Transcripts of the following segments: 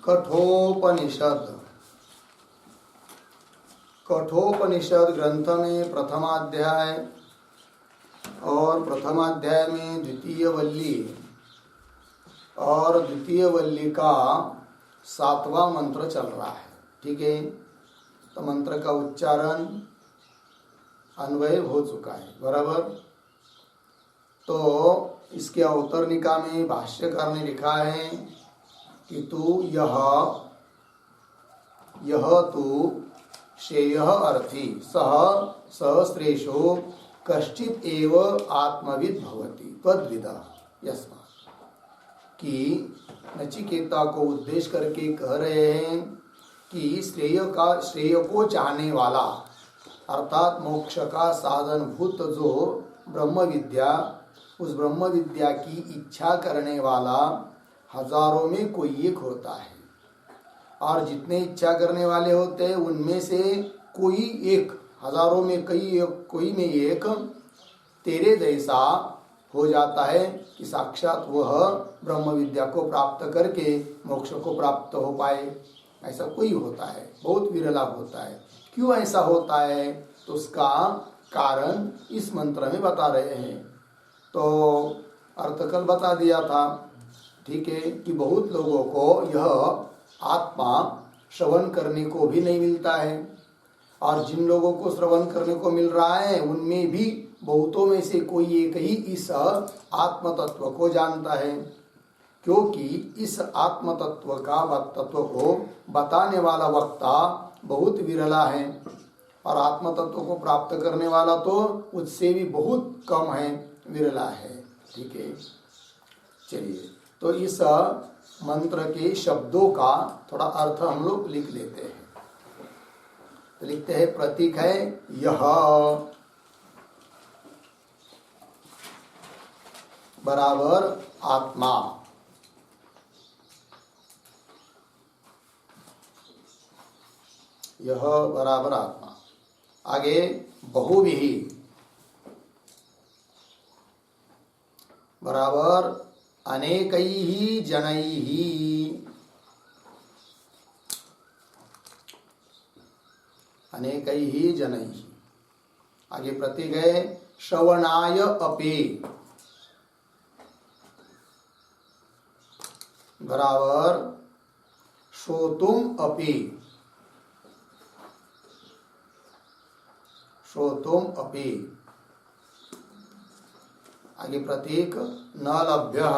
कठोपनिषद। कठोपनिषद ग्रंथ में प्रथमाध्याय और प्रथमाध्याय में द्वितीय वल्ली और द्वितीय वल्ली का 7वां मंत्र चल रहा है। ठीक है, तो मंत्र का उच्चारण अन्वय हो चुका है बराबर। तो इसके अवतरणिका में भाष्यकार ने लिखा है कि तू यह तू श्रेयः अर्थी सह श्रेषो कश्चित एव आत्मविद भवति तद्विदः यस्मात्, कि नचिकेता को उद्देश्य करके कह रहे हैं कि श्रेय को चाहने वाला अर्थात मोक्ष का साधन भूत जो ब्रह्म विद्या, उस ब्रह्म विद्या की इच्छा करने वाला हजारों में कोई एक होता है, और जितने इच्छा करने वाले होते हैं उनमें से कोई एक, हजारों में कोई में एक तेरे जैसा हो जाता है कि साक्षात वह ब्रह्म विद्या को प्राप्त करके मोक्ष को प्राप्त हो पाए। ऐसा कोई होता है, बहुत विरला होता है। क्यों ऐसा होता है तो उसका कारण इस मंत्र में बता रहे हैं। तो अर्थ कल बता दिया था, ठीक है, कि बहुत लोगों को यह आत्मा श्रवण करने को भी नहीं मिलता है, और जिन लोगों को श्रवण करने को मिल रहा है उनमें भी बहुतों में से कोई एक ही इस आत्म तत्व को जानता है, क्योंकि इस आत्म तत्व को बताने वाला वक्ता बहुत विरला है, और आत्म तत्व को प्राप्त करने वाला तो उससे भी बहुत कम है, विरला है। ठीक है, चलिए तो इस मंत्र के शब्दों का थोड़ा अर्थ हम लोग लिख लेते हैं। तो लिखते हैं, प्रतीक है यह बराबर आत्मा, यह बराबर आत्मा। आगे बहुविही बराबर अनेकैहि जनैहि, अनेकैहि जनैहि। आगे प्रतीक है श्रवणाय अपि बराबर श्रोतुम अपि, श्रोतुम अपि। आगे प्रतीक न लभ्यः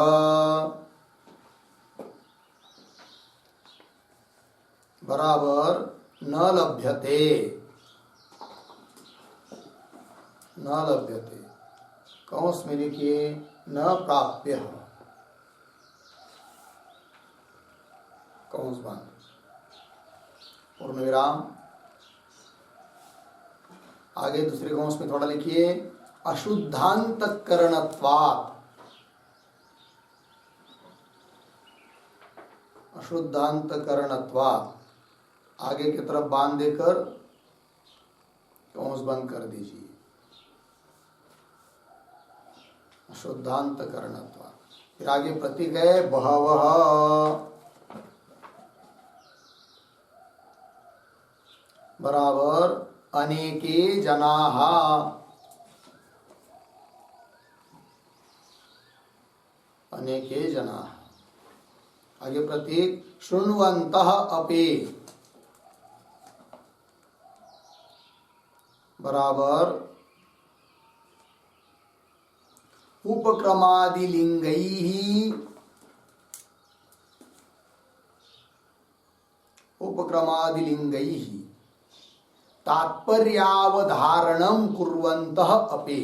बराबर न लभ्यते, न लभ्यते। कौंस में लिखिए न प्राप्य, कौंस बंद, पूर्ण विराम। आगे दूसरे कौंस में थोड़ा लिखिए अशुद्धांतकरणत्वात्, अशुद्धांतकरणत्वात्। आगे की तरफ बांध देकर कौंस बंद कर दीजिए, अशुद्धांतकरणत्वात्। फिर आगे प्रतीक है बहवः बराबर अनेके जनाः, अनेके जनाः। आगे प्रतीक शृण्वन्तः अपि बराबर उपक्रमादिलिंगैः, उपक्रमादिलिंगैः तात्पर्यावधारणं कुर्वन्तः अपि,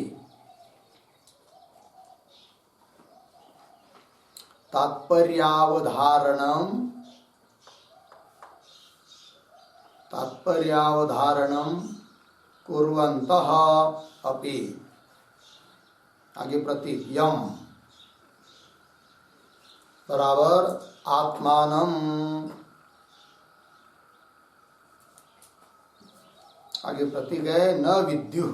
तात्पर्यावधारणं कुर्वन्तः अपि। आगे प्रतीक यम बराबर आत्मानं। आगे प्रतीक है न विद्युः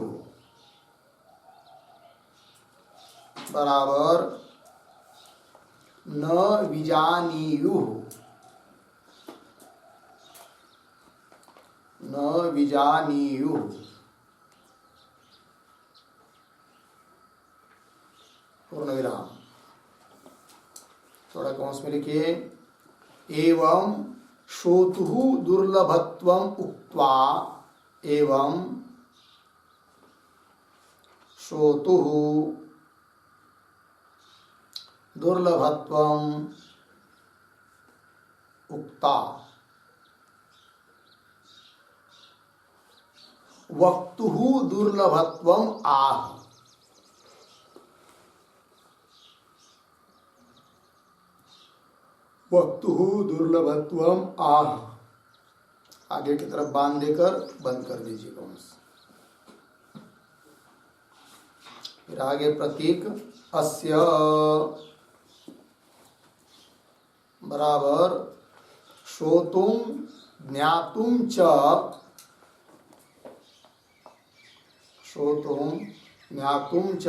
बराबर न विजानीयुः, न विजानीयुः। पूर्ण विराम। थोड़ा कौंस में लिखिए, एवं श्रोतुः दुर्लभत्वम् उक्त्वा, एवं श्रोतुः दुर्लभत्वम् उक्ता, वक्तुः दुर्लभत्वम् आह। वक्तुः दुर्लभत्वम् आह। आगे की तरफ बांध देकर बंद कर दीजिए कौंस। फिर आगे प्रतीक अस्य बराबर श्रोतुम ज्ञातुम च, श्रोतुम ज्ञातुम च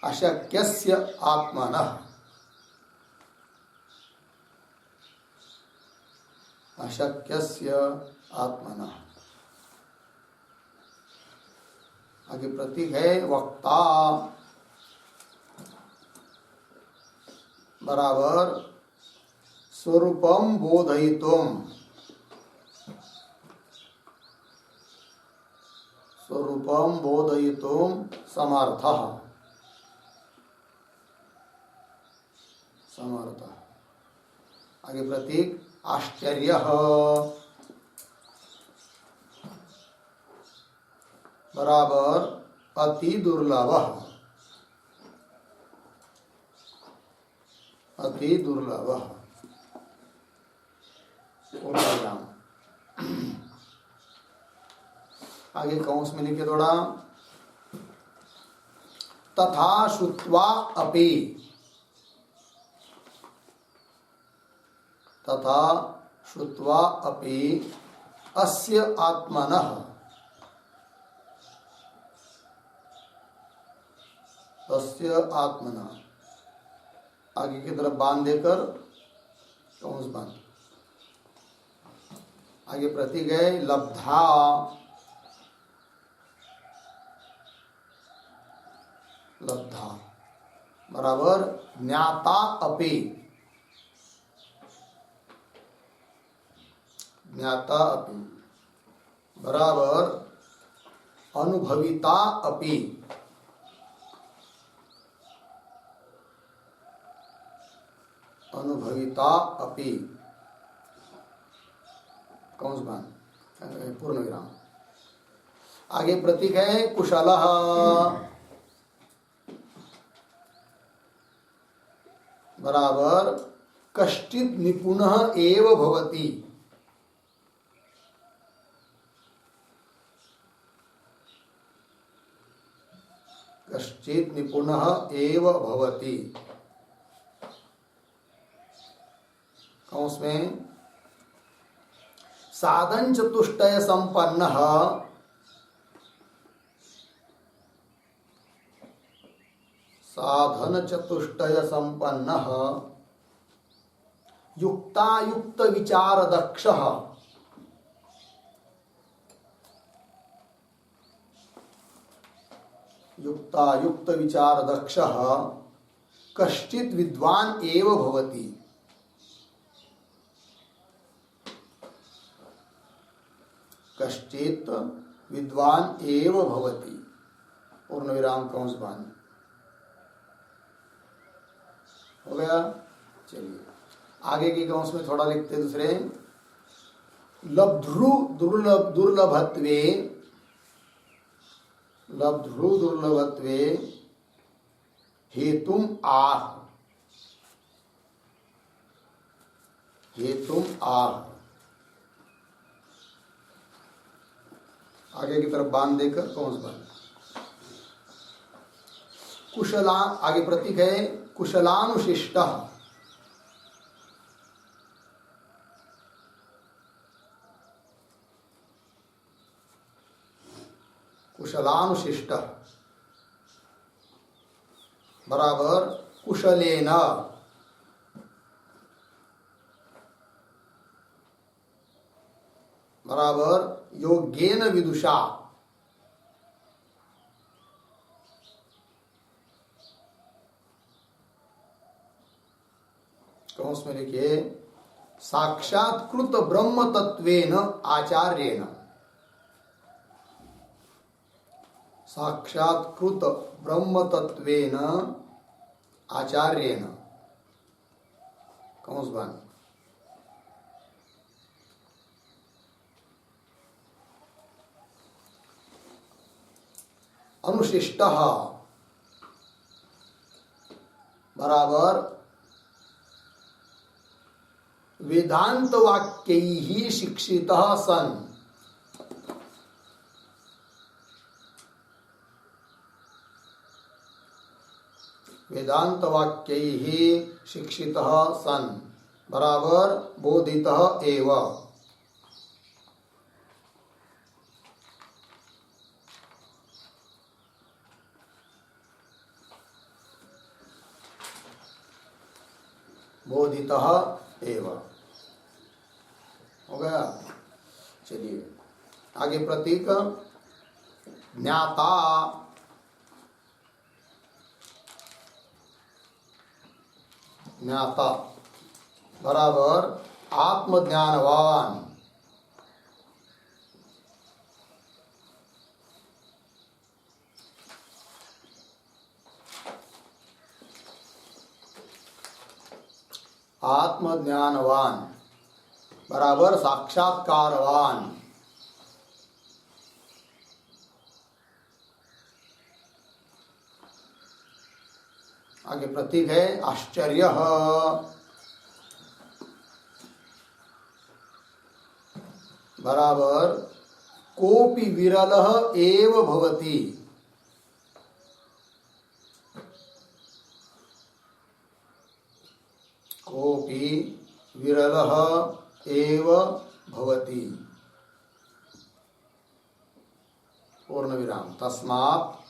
अशक्यस्य आत्मनः, अशक्यस्य आत्मनः। आगे प्रतीक है वक्ता बराबर स्वरूपम बोधयितुम, स्वरूपम बोधयितुम समर्थः, समर्थ। आगे प्रतीक आश्चर्य बराबर अति दुर्लभ, अति दुर्लभ। आगे कौंस में लिखे थोड़ा, तथा श्रुत्वा अपि, तथा श्रुत्वा अपि अस्य आत्मनः, अस्य आत्मनः। आगे की तरफ बांध देकर कौंस बांध। आगे प्रतीक है लब्धा, लब्धा बराबर ज्ञाता अपि, ज्ञाता अपि बराबर अनुभविता अपि, अनुभविता अपि। कौंस बांध पूर्ण विराम। आगे प्रतीक है कुशलः बराबर कश्चित् निपुणः एव भवति, कश्चित् निपुणः एव भवति। कौंस में साधन चतुष्टय संपन्नः, साधन चतुष्टय संपन्नः युक्तायुक्त विचार दक्षः, युक्तायुक्त विचार दक्षः कश्चित् विद्वान् एव भवति, कश्चित् विद्वान् एव भवति। पूर्ण विराम कौंस बांध। हो गया। चलिए आगे की कौंस में थोड़ा लिखते दूसरे, लब्ध्रु दुर्लभत्वे, लब्ध्रु दुर्लभत्वे हेतुम आह, हेतुम आह। आगे की तरफ बांध देकर कौंस बांध। कुशला, आगे प्रतीक है कुशलानुशिष्ट, कुशलानुशिष्ट बराबर कुशलेन, बराबर योग्येन विदुषा। कौंस में लिखिए साक्षात्कृत ब्रह्म तत्वेन आचार्येण। साक्षात्कृत ब्रह्म तत्वेन आचार्येण कौंस बन अनुशिष्टः बराबर वेदांत वाक्यैः शिक्षितः सन्। वेदांत वाक्यैः शिक्षितः सन् बराबर बोधितः एव। बोधितः एव हो गया। चलिए आगे प्रतीक ज्ञाता। ज्ञाता बराबर आत्मज्ञानवान। आत्मज्ञानवान बराबर साक्षात्कारवान। आगे प्रतीक है आश्चर्य। बराबर कोपि विरलः एव भवति। कोपि विरलः एव भवति। पूर्ण विराम। तस्मात्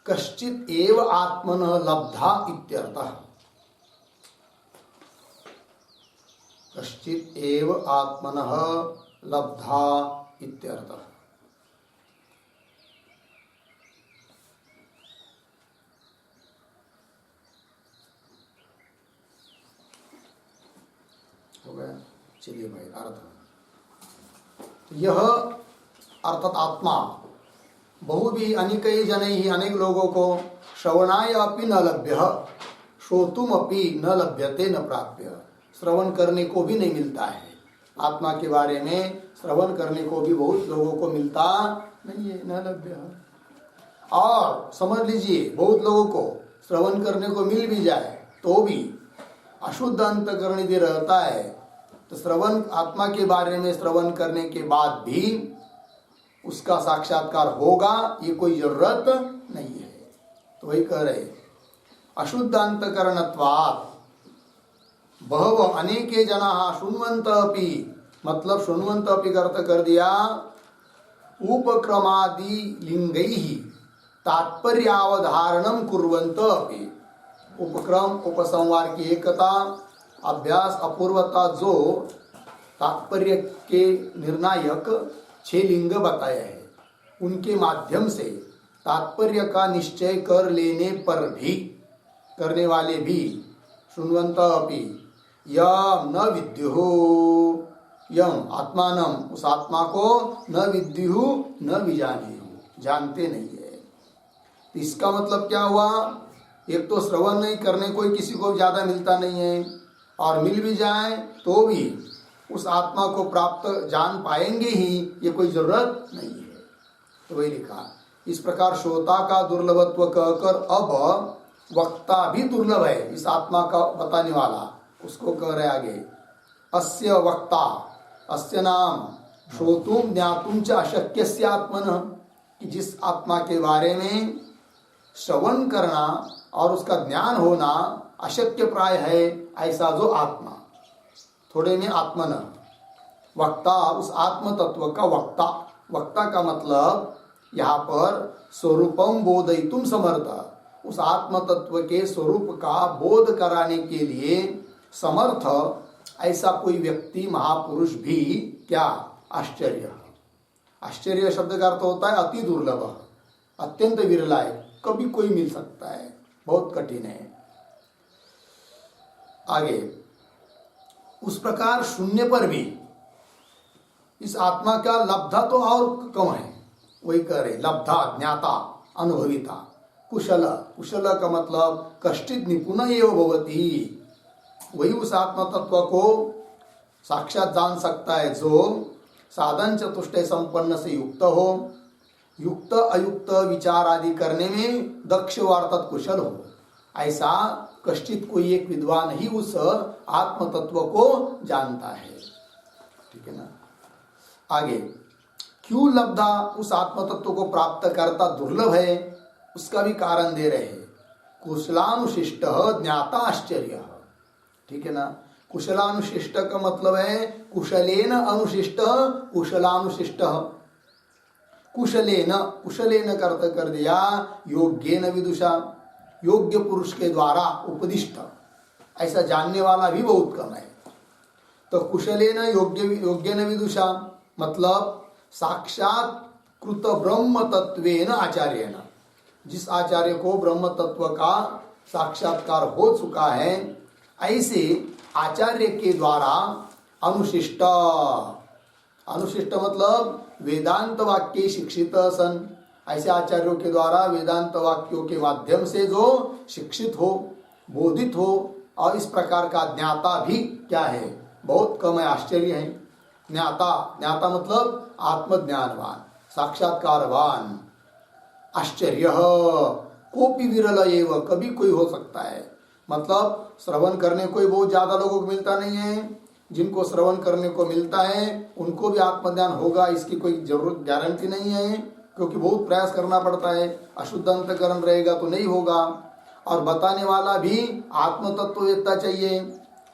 कश्चित् एव आत्मनः लब्धा इत्यर्थः। कश्चित् एव आत्मनः लब्धा इत्यर्थः। हो गया। चलिए भाई अर्थ। यह अर्थात आत्मा बहुभी अनेकै जनैः अनेक लोगों को श्रवणाय अपि न लभ्य श्रोतुम अपि न लभ्यते न प्राप्य। श्रवण करने को भी नहीं मिलता है। आत्मा के बारे में श्रवण करने को भी बहुत लोगों को मिलता नहीं है, न लभ्य। और समझ लीजिए बहुत लोगों को श्रवण करने को मिल भी जाए तो भी अशुद्ध अंतःकरण यदि रहता है तो श्रवण आत्मा के बारे में श्रवण करने के बाद भी उसका साक्षात्कार होगा ये कोई जरूरत नहीं है। तो वही कह रहे अशुद्ध अंतःकरणत्वात् बहवः अनेके जनाः शृण्वन्त अपि, मतलब शृण्वन्त अपि का अर्थ कर दिया उपक्रमादि लिंगैः तात्पर्यावधारणं कुर्वन्त अपि। उपक्रम उपसंहार की एकता अभ्यास अपूर्वता जो तात्पर्य के निर्णायक 6 लिंग बताए हैं उनके माध्यम से तात्पर्य का निश्चय कर लेने पर भी करने वाले भी शृण्वन्त अपि यम न विद्युः यम आत्मानम उस आत्मा को न विद्युः न विजानेयुः जानते नहीं है। तो इसका मतलब क्या हुआ? एक तो श्रवण नहीं करने कोई किसी को ज्यादा मिलता नहीं है और मिल भी जाए तो भी उस आत्मा को प्राप्त जान पाएंगे ही ये कोई जरूरत नहीं है। तो वही लिखा इस प्रकार श्रोता का दुर्लभत्व कहकर अब वक्ता भी दुर्लभ है इस आत्मा का बताने वाला उसको कह रहे आगे अस्य वक्ता अस्य नाम श्रोतुम ज्ञातुम च अशक्यस्य आत्मनः कि जिस आत्मा के बारे में श्रवण करना और उसका ज्ञान होना अशक्य प्राय है ऐसा जो आत्मा थोड़े में आत्मन वक्ता उस आत्म तत्व का वक्ता। वक्ता का मतलब यहाँ पर स्वरूपम बोधयितुम समर्थ उस आत्म तत्व के स्वरूप का बोध कराने के लिए समर्थ ऐसा कोई व्यक्ति महापुरुष भी क्या आश्चर्य। आश्चर्य शब्द का अर्थ होता है अति दुर्लभ, अत्यंत विरला है, कभी कोई मिल सकता है, बहुत कठिन है। आगे, उस प्रकार शून्य पर भी इस आत्मा का लब्धा तो और कम है, वही कह रहे लब्धा ज्ञाता अनुभविता कुशल। कुशल का मतलब कष्टित निपुण एव भवति, वही उस आत्मा तत्व को साक्षात जान सकता है जो साधन चतुष्टय संपन्न से युक्त हो, युक्त अयुक्त विचार आदि करने में दक्ष व अर्थात कुशल हो। ऐसा कष्टित कोई एक विद्वान ही उस आत्म तत्व को जानता है। ठीक है ना। आगे, क्यों लब्धा उस आत्म तत्व को प्राप्त करता दुर्लभ है, उसका भी कारण दे रहे हैं। कुशलानुशिष्ट ज्ञाता आश्चर्य। ठीक है ना। कुशलानुशिष्ट का मतलब है कुशलेन अनुशिष्ट कुशलानुशिष्ट। कुशलेन, कुशलेन का अर्थ कर दिया योग्येन विदुषा, योग्य पुरुष के द्वारा उपदिष्ट, ऐसा जानने वाला भी बहुत कम है। तो कुशलेन योग्येन विदुषा मतलब साक्षात कृत ब्रह्म तत्वेन आचार्येण, जिस आचार्य को ब्रह्म तत्व का साक्षात्कार हो चुका है, ऐसे आचार्य के द्वारा अनुशिष्ट, अनुशिष्ट मतलब वेदांत वाक्य शिक्षित सन, ऐसे आचार्यों के द्वारा वेदांत वाक्यों के माध्यम से जो शिक्षित हो, बोधित हो, और इस प्रकार का ज्ञाता भी क्या है, बहुत कम है, आश्चर्य है। ज्ञाता, ज्ञाता मतलब आत्मज्ञानवान, साक्षात्कारवान। आश्चर्य कोपि विरल एव, कभी कोई हो सकता है, मतलब श्रवण करने को ही बहुत ज्यादा लोगों को मिलता नहीं है। जिनको श्रवण करने को मिलता है उनको भी आत्मज्ञान होगा, इसकी कोई जरूरत गारंटी नहीं है, क्योंकि बहुत प्रयास करना पड़ता है। अशुद्ध अंतकरण रहेगा तो नहीं होगा, और बताने वाला भी आत्म तत्ववेत्ता चाहिए,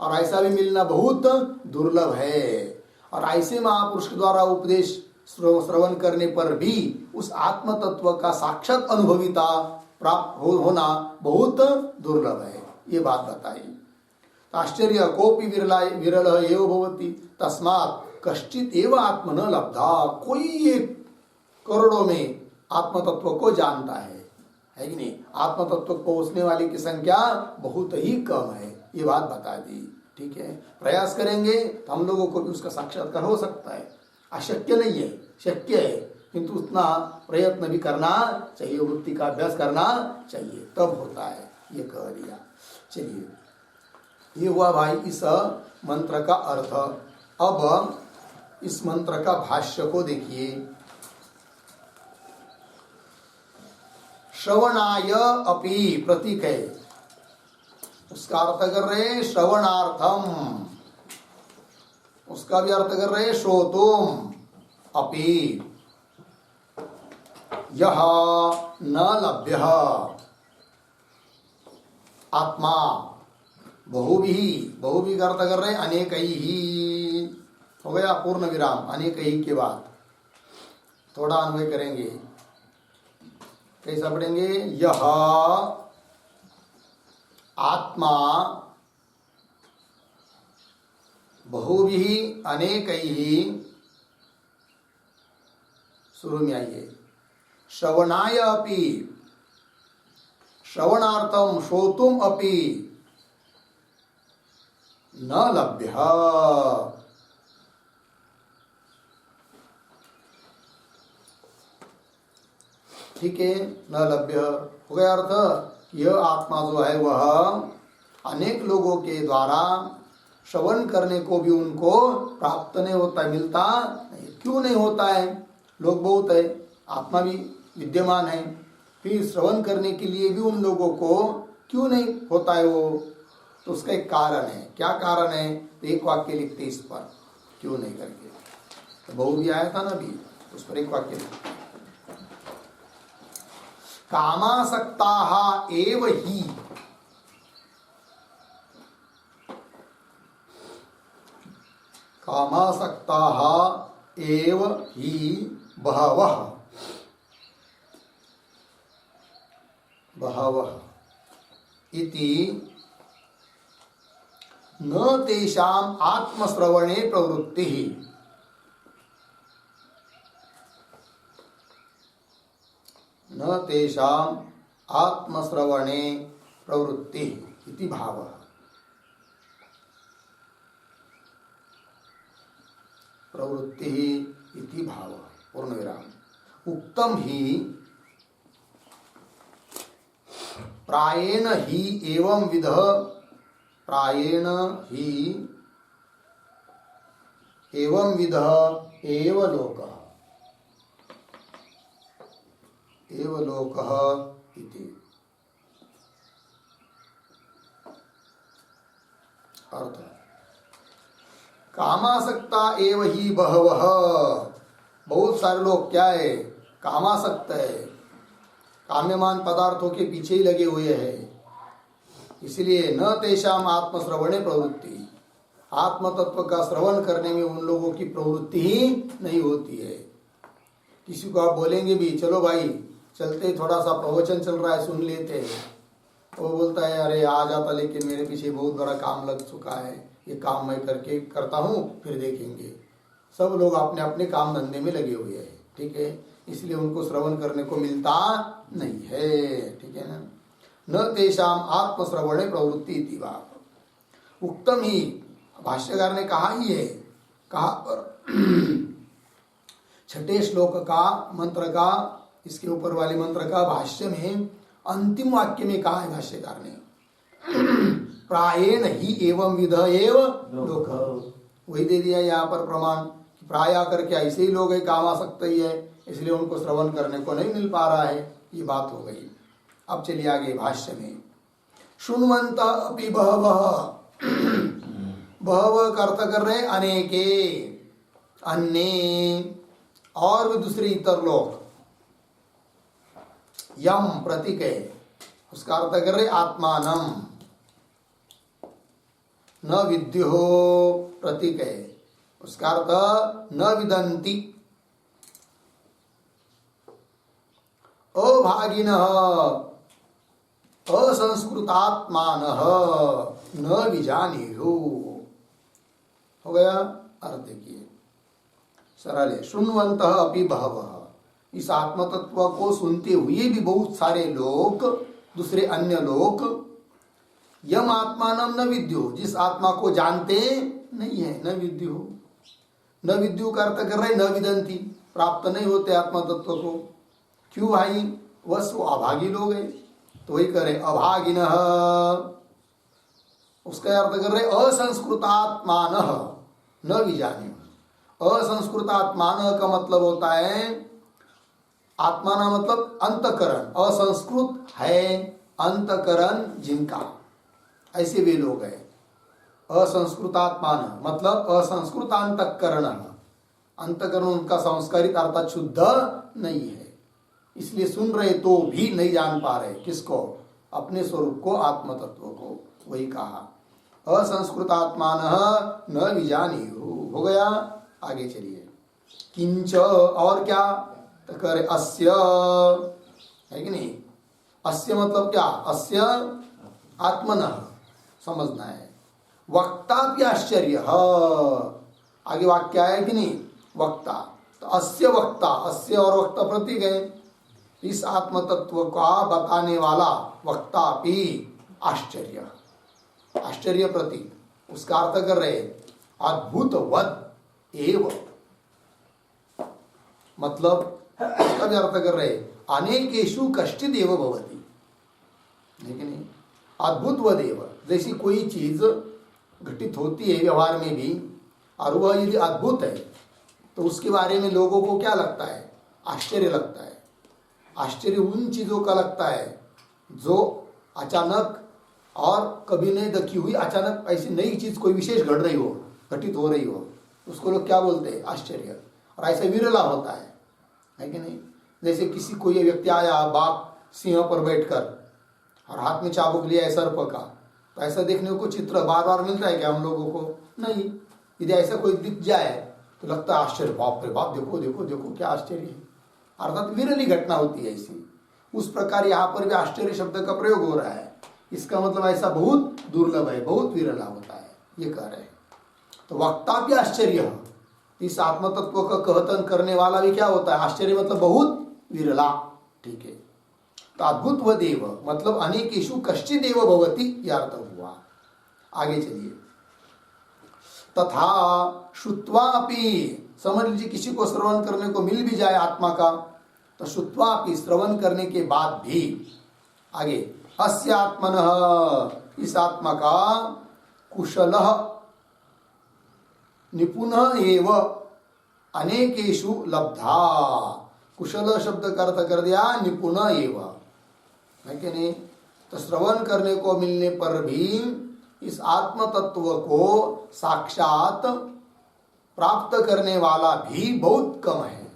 और ऐसा भी मिलना बहुत दुर्लभ है। और ऐसे महापुरुष के द्वारा उपदेश श्रवण करने पर भी उस आत्म तत्व का साक्षात अनुभविता प्राप्त होना बहुत दुर्लभ है, ये बात बताई। आश्चर्य कोपि विरल एव भवति तस्मात् कश्चित एव आत्म न लब्धा, कोई एक करोड़ों में आत्म तत्व को जानता है कि नहीं। आत्म तत्व को पहुंचने वाले की संख्या बहुत ही कम है, ये बात बता दी। ठीक है, प्रयास करेंगे तो हम लोगों को भी उसका साक्षात्कार हो सकता है। अशक्य नहीं है, शक्य है, किंतु उतना प्रयत्न भी करना चाहिए, वृत्ति का अभ्यास करना चाहिए, तब होता है, ये कह दिया। चलिए, ये हुआ भाई इस मंत्र का अर्थ। अब इस मंत्र का भाष्य को देखिए। श्रवणाय अपि प्रतीक है, उसका अर्थ कर रहे श्रवणार्थम, उसका भी अर्थ कर रहे श्रोतुम अपि यह न लभ्य आत्मा, बहुभी का अर्थ कर रहे अनेक ही, हो गया पूर्ण विराम, अनेक ही के बाद थोड़ा अन्वय करेंगे। कैसा पढ़ेंगे, यह आत्मा बहुभी अनेक ही, शुरू में आइए, श्रवणाय अपि, श्रवणार्थम श्रोतुम अपि न लभ्य, ठीक है, न लभ्य हो गया अर्थ। यह आत्मा जो है वह अनेक लोगों के द्वारा श्रवण करने को भी उनको प्राप्त नहीं होता, मिलता नहीं। क्यों नहीं होता है, लोग बहुत है, आत्मा भी विद्यमान है, फिर श्रवण करने के लिए भी उन लोगों को क्यों नहीं होता है वो, तो उसका एक कारण है। क्या कारण है, तो एक वाक्य लिखते इस पर, क्यों नहीं करके, तो बहु भी आया था ना भी, उस पर एक वाक्य लिखते। कामासक्ताः एव हि, कामासक्ताः एव हि बहवः, बहवः इति न तेषाम आत्मश्रवणे प्रवृत्ति ही, न तेषाम आत्मश्रवणे प्रवृत्ति इति भावः। प्रवृत्ति इति भावः पूर्णविराम। उक्तम ही प्रायेण ही एवं विध, प्रायेण ही एवं विध एव लोकः, एव लोकः इति अर्थ। कामासक्ता एव ही बहवः, बहुत सारे लोग क्या है, कामासक्त है, काम्यमान पदार्थों के पीछे ही लगे हुए हैं। इसलिए न तेषाम आत्मश्रवणे प्रवृत्ति, आत्म तत्व का श्रवण करने में उन लोगों की प्रवृत्ति ही नहीं होती है। किसी को आप बोलेंगे भी चलो भाई चलते, थोड़ा सा प्रवचन चल रहा है सुन लेते हैं, वो बोलता है अरे आ जाता, लेकिन मेरे पीछे बहुत बड़ा काम लग चुका है, ये काम मैं करके करता हूँ फिर देखेंगे। सब लोग अपने अपने काम धंधे में लगे हुए हैं, ठीक है, इसलिए उनको श्रवण करने को मिलता नहीं है, ठीक है ना। न तेषाम आत्मश्रवणे प्रवृत्ति इति भाव। उक्तम ही, भाष्यकार ने कहा ही है, कहा पर छठे श्लोक का मंत्र का, इसके ऊपर वाले मंत्र का भाष्य में अंतिम वाक्य में कहा है भाष्यकार ने प्रायेण ही एवं विध एव लोक, वही दे दिया यहाँ पर प्रमाण, प्राय करके ऐसे ही लोग है, कामासक्त ही है, इसलिए उनको श्रवण करने को नहीं मिल पा रहा है, ये बात हो गई। अब चलिए आगे भाष्य में। शृण्वन्त अपि बहवः, बहवः का अर्थ कर रहे अनेके, अन्य और भी दूसरे इतर लोग, यम प्रतीक है, उसका अर्थ कर रहे आत्मानम, न विद्युः प्रतीक है, उसका अर्थ न विदन्ति, अभागिनः असंस्कृतात्मानः न विजानीयुः। हो गया अर्थ देखिए, सरल है। शृण्वन्तः अपि बहवः, इस आत्म तत्व को सुनते हुए भी बहुत सारे लोग, दूसरे अन्य लोग, यम आत्मानम न विद्युः, जिस आत्मा को जानते नहीं है, न विद्युः, न विद्युः का अर्थ कर रहे न विदंती, प्राप्त नहीं होते आत्मा तत्व को। क्यों भाई, वह अभागी लोग हैं, तो वही करे अभागिनः, उसका अर्थ कर रहे असंस्कृतात्मानः न विजानीयुः। असंस्कृतात्मान का मतलब होता है, आत्माना मतलब अंतकरण, असंस्कृत है अंतकरण जिनका, ऐसे वे लोग हैं। असंस्कृतात्मान मतलब असंस्कृत अंतकरण, अंतकरण उनका संस्कारित अर्थात शुद्ध नहीं है, इसलिए सुन रहे तो भी नहीं जान पा रहे किसको, अपने स्वरूप को, आत्म तत्व को। वही कहा असंस्कृतात्मान न विजानीयुः। हो गया, आगे चलिए। किंच, और क्या, तो करे अस्य, है कि नहीं, अस्य मतलब क्या, अस्य आत्मनः समझना है। वक्ता भी आश्चर्य, आगे वाक्य है कि नहीं, वक्ता, तो अस्य वक्ता, अस्य और वक्ता प्रतीक है, इस आत्म तत्व का बताने वाला वक्ता भी आश्चर्य, आश्चर्य प्रतीक, उसका अर्थ कर रहे अद्भुतवत् एव, मतलब इसका भी अर्थ कर रहे अनेकेषु कश्चित् एव भवति, लेकिन नहीं, अद्भुतवत् एव, जैसी कोई चीज घटित होती है व्यवहार में भी, और वह यदि अद्भुत है तो उसके बारे में लोगों को क्या लगता है, आश्चर्य लगता है। आश्चर्य उन चीजों का लगता है जो अचानक और कभी नहीं देखी हुई, अचानक ऐसी नई चीज कोई विशेष घट रही हो, घटित हो रही हो, उसको लोग क्या बोलते हैं, आश्चर्य। और ऐसा विरला होता है कि नहीं, जैसे किसी कोई व्यक्ति आया बाघ सिंह पर बैठकर और हाथ में चाबुक लिया है सर्प का, तो ऐसा देखने को चित्र बार बार मिलता है क्या हम लोगों को, नहीं। यदि ऐसा कोई दिख जाए तो लगता है आश्चर्य, बाप रे बाप, देखो देखो देखो क्या आश्चर्य है, अर्थात विरली घटना होती है ऐसी। उस प्रकार यहाँ पर भी आश्चर्य शब्द का प्रयोग हो रहा है, इसका मतलब ऐसा बहुत दुर्लभ है, बहुत विरला होता है, ये कह रहे हैं। तो वक्ता भी आश्चर्य, इस आत्म तत्व का कहतन करने वाला भी क्या होता है? आश्चर्य मतलब बहुत विरला। ठीक है, तो अद्भुत व देव मतलब अनेकेषु कश्चिदेव भवति, यह अर्थ हुआ। आगे चलिए। तथा श्रुत्वापि, समझ लीजिए किसी को श्रवण करने को मिल भी जाए आत्मा का, तो श्रुत्वापि श्रवण करने के बाद भी आगे अस्य आत्मनः, इस आत्मा का कुशलः निपुणः एव अनेकेषु लब्धा। कुशल शब्द का अर्थ कर दिया निपुण एव, है कि नहीं? तो श्रवण करने को मिलने पर भी इस आत्म तत्व को साक्षात प्राप्त करने वाला भी बहुत कम है।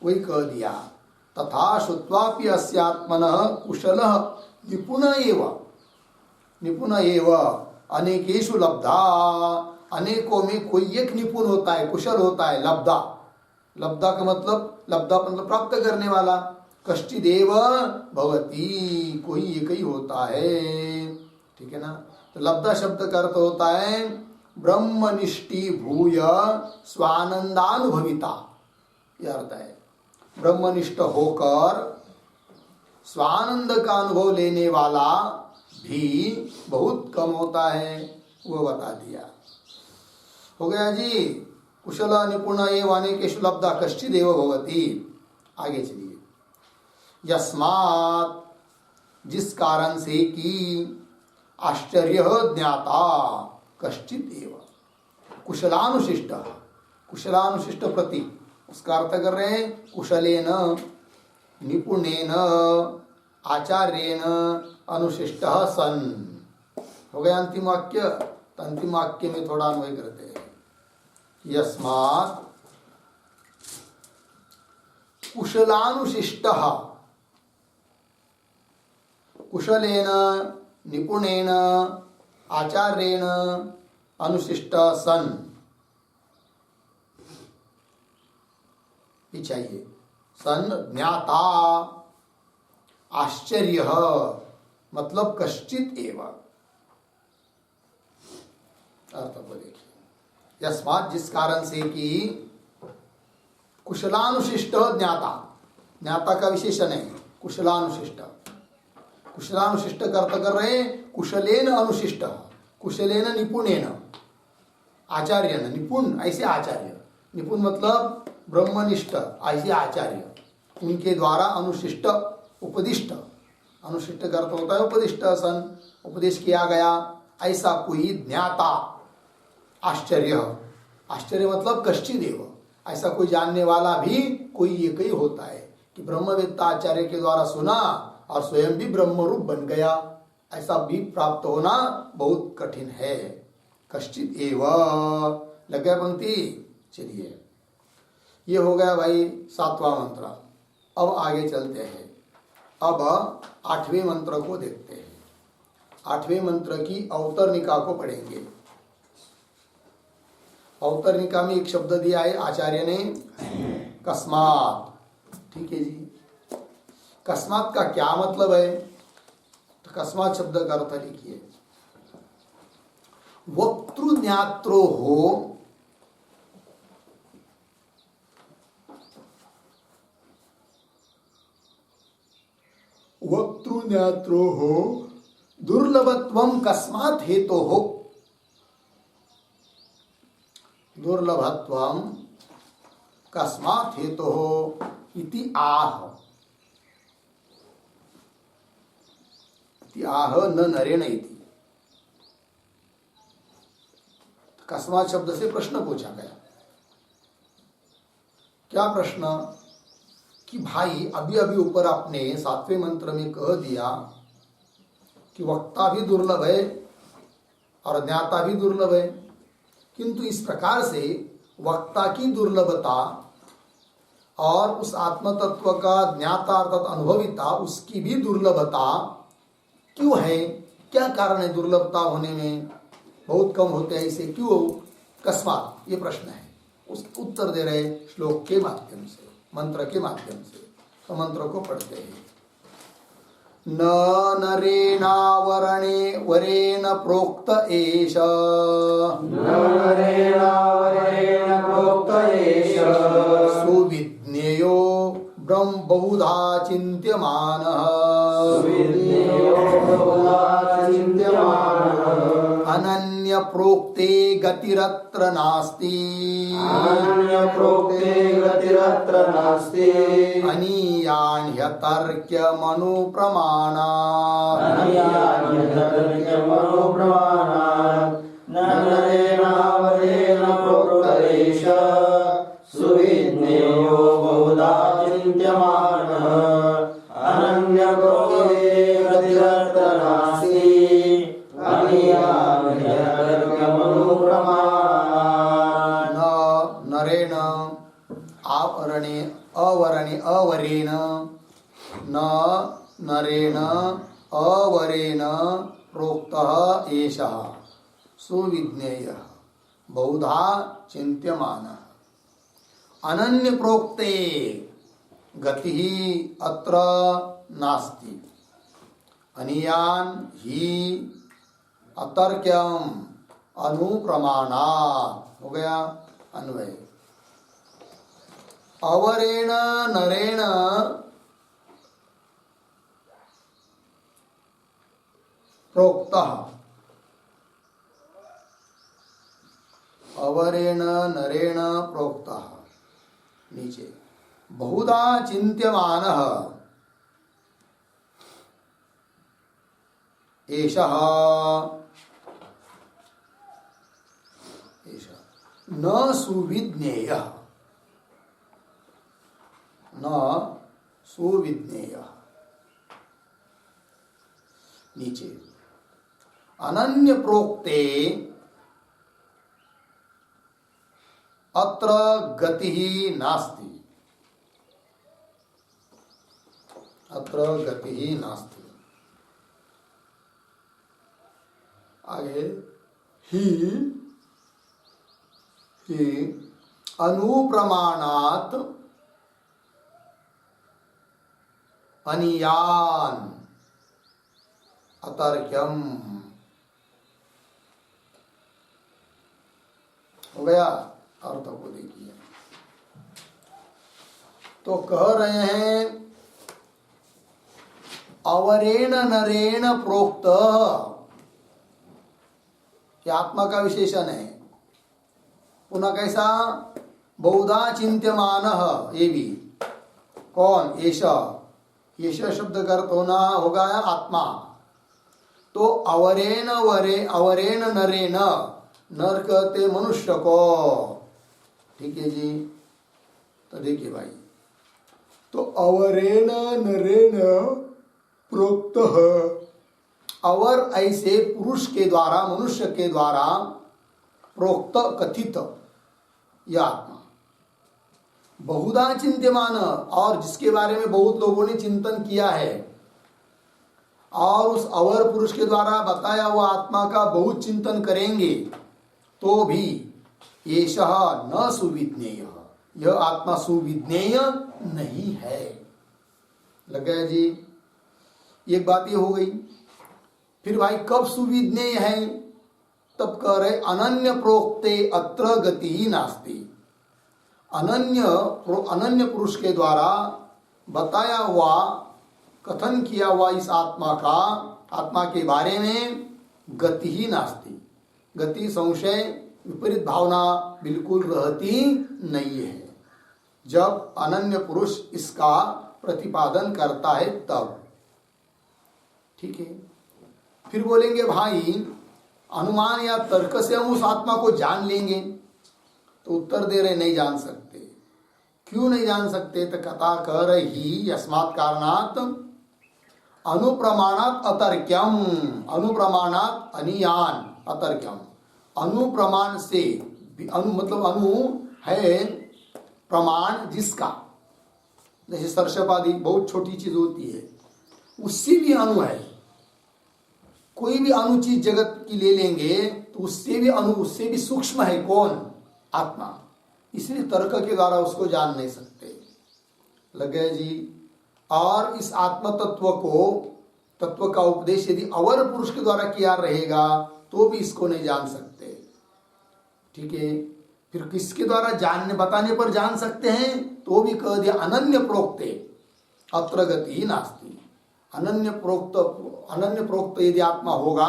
वही कह दिया, तथा श्रुत्वापि अस्य आत्मनः कुशलः निपुण एव अनेकेषु लब्धा। अनेकों में कोई एक निपुण होता है, कुशल होता है। लब्धा, लब्धा का मतलब, लब्धा मतलब प्राप्त करने वाला। कश्चिदेव भवति, कोई एक ही होता है। ठीक है ना? तो लब्धा शब्द का अर्थ होता है ब्रह्मनिष्ठी भूय स्वानंदानुभविता, यह अर्थ है। ब्रह्मनिष्ठ होकर स्वानंद का अनुभव लेने वाला भी बहुत कम होता है, वो बता दिया। हो गया जी। कुशल निपुण एव अनेकेषु लब्धा कश्चिदेव भवति। आगे चलिए। यस्मात्, जिस कारण से कि आश्चर्य ज्ञाता कश्चित एव, कुशलानुशिष्ट, कुशलानुशिष्ट प्रति, उसका अर्थ कर रहे हैं कुशलेन निपुणेन आचार्येन अनुशिष्टः सन्। हो गया अंतिम वाक्य। तो अंतिम वाक्य में थोड़ा अन्वय करते हैं। यस्मात् कुशलानुशिष्टः, कुशलेन निपुणेन आचार्येण अनुशिष्ट सन्, चाहिए सन् ज्ञाता आश्चर्य मतलब कश्चित एव। अर्थ को देखिए। यस्मात्, जिस कारण से कि कुशलानुशिष्ट ज्ञाता, ज्ञाता का विशेषण है कुशलानुशिष्ट। कुशलानुशिष्ट का अर्थ कर रहे हैं कुशलेन अनुशिष्ट, कुशलेन निपुणेन आचार्यन, निपुण ऐसे आचार्य, निपुण मतलब ब्रह्मनिष्ठ ऐसे आचार्य, उनके द्वारा अनुशिष्ट उपदिष्ट, अनुशिष्ट का अर्थ होता है उपदिष्ट सन, उपदेश किया गया ऐसा कोई ज्ञाता। आश्चर्य, आश्चर्य मतलब कश्चिदेव, ऐसा कोई जानने वाला भी कोई एक ही होता है कि ब्रह्मवेत्ता आचार्य के द्वारा सुना और स्वयं भी ब्रह्म रूप बन गया, ऐसा भी प्राप्त होना बहुत कठिन है। कश्चित एव, लग गया पंक्ति। चलिए, ये हो गया भाई 7वां मंत्र। अब आगे चलते हैं। अब 8वें मंत्र को देखते हैं। 8वें मंत्र की अवतरनिका को पढ़ेंगे। अवतरनिका में एक शब्द दिया है आचार्य ने, कस्मात्। ठीक है जी, कस्मात् का क्या मतलब है? तो कस्मात् शब्द का अर्थ लिखिए, वक्तृज्ञात्रो हो वक्तृज्ञात्रो हो दुर्लभत्वं कस्मात् हेतो हो, दुर्लभत्वं कस्मात् हेतो हो इति आह, इति आह न नरेण इति। कस्मात् शब्द से प्रश्न पूछा गया। क्या प्रश्न? कि भाई अभी अभी ऊपर आपने 7वें मंत्र में कह दिया कि वक्ता भी दुर्लभ है और ज्ञाता भी दुर्लभ है, किंतु इस प्रकार से वक्ता की दुर्लभता और उस आत्म तत्व का ज्ञाता अर्थात अनुभविता उसकी भी दुर्लभता क्यों है? क्या कारण है दुर्लभता होने में? बहुत कम होते हैं इसे क्यों? कस्मात्, ये प्रश्न है। उस उत्तर दे रहे श्लोक के माध्यम से, मंत्र के माध्यम से। तो मंत्र को पढ़ते हैं। न नरेणावरणे वरेण प्रोक्त एष सुविज्ञेयो ब्रह्म बहुधा चिन्त्यमानः अनन्य प्रोक्ते गतिरत्र नास्ति अनीयान्यतर्क्यमनु प्रमाणात् सुविज्ञेयो बहुधा चिन्त्यमानः अनन्य प्रोक्ते गतिरत्र नास्ति अनीयान्यतर्क्यमनु प्रमाणात् न नरेण आवरणे अवरेण न नरेण अवरेण प्रोक्तः एषः सुविज्ञेयः बहुधा चिन्त्यमानः अनन्य प्रोक्ते गति अत्र नास्ति अनीयान ही अतर्क्यम अनुप्रमाणात् हो गया अन्वय अवरेण नरेण प्रोक्तः अवरेण नरेण प्रोक्तः नीचे बहुधा चिन्त्यमानः एषः न सुविज्ञेयः नीचे अनन्य प्रोक्ते अत्र गति नास्ति आगे ही अनुप्रमाणात् अनीयान अतर्क्यम हो गया। अर्थ को देखिए तो कह रहे हैं अवरेण नरेण प्रोक्त कि आत्मा का विशेषण है। पुनः कैसा बहुधा चिंत्यमानः ये भी कौन ऐसा शब्द का अर्थ होना होगा आत्मा। तो अवरेण नरेण नर कहते मनुष्य को ठीक है जी। तो देखिए भाई तो अवरेण नरेण प्रोक्त अवर ऐसे पुरुष के द्वारा मनुष्य के द्वारा प्रोक्त कथित यह आत्मा बहुधा चिंत्यमान और जिसके बारे में बहुत लोगों ने चिंतन किया है और उस अवर पुरुष के द्वारा बताया हुआ आत्मा का बहुत चिंतन करेंगे तो भी एषः न सुविज्ञेय यह आत्मा सुविज्ञेय नहीं है। लग गया जी। एक बात ये हो गई। फिर भाई कब सुविज्ञेय है तब कह रहे अनन्य प्रोक्ते अत्र गति ही नास्ति। अनन्य पुरुष के द्वारा बताया हुआ कथन किया हुआ इस आत्मा के बारे में गति ही नास्ति। गति संशय विपरीत भावना बिल्कुल रहती नहीं है जब अनन्य पुरुष इसका प्रतिपादन करता है तब। ठीक है। फिर बोलेंगे भाई अनुमान या तर्क से हम उस आत्मा को जान लेंगे तो उत्तर दे रहे नहीं जान सकते। क्यों नहीं जान सकते तो कथा कह रही यस्मात् कारणात् अनुप्रमाणात् अतर्क्यम अनुप्रमाणात् अनीयान अतर्क्यम अनुप्रमाण से मतलब अनु है प्रमाण जिसका जैसे सर्षप आदि बहुत छोटी चीज होती है उससे भी अनु है। कोई भी अनु चीज जगत की ले लेंगे तो उससे भी सूक्ष्म है कौन आत्मा। इसलिए तर्क के द्वारा उसको जान नहीं सकते। लग गए जी। और इस आत्म तत्व को तत्व का उपदेश यदि अवर पुरुष के द्वारा किया रहेगा तो भी इसको नहीं जान सकते। ठीक है, फिर किसके द्वारा जानने बताने पर जान सकते हैं तो भी कह दिया अनन्य प्रोक्ते अत्र गति नास्ति। अनन्य प्रोक्त यदि आत्मा होगा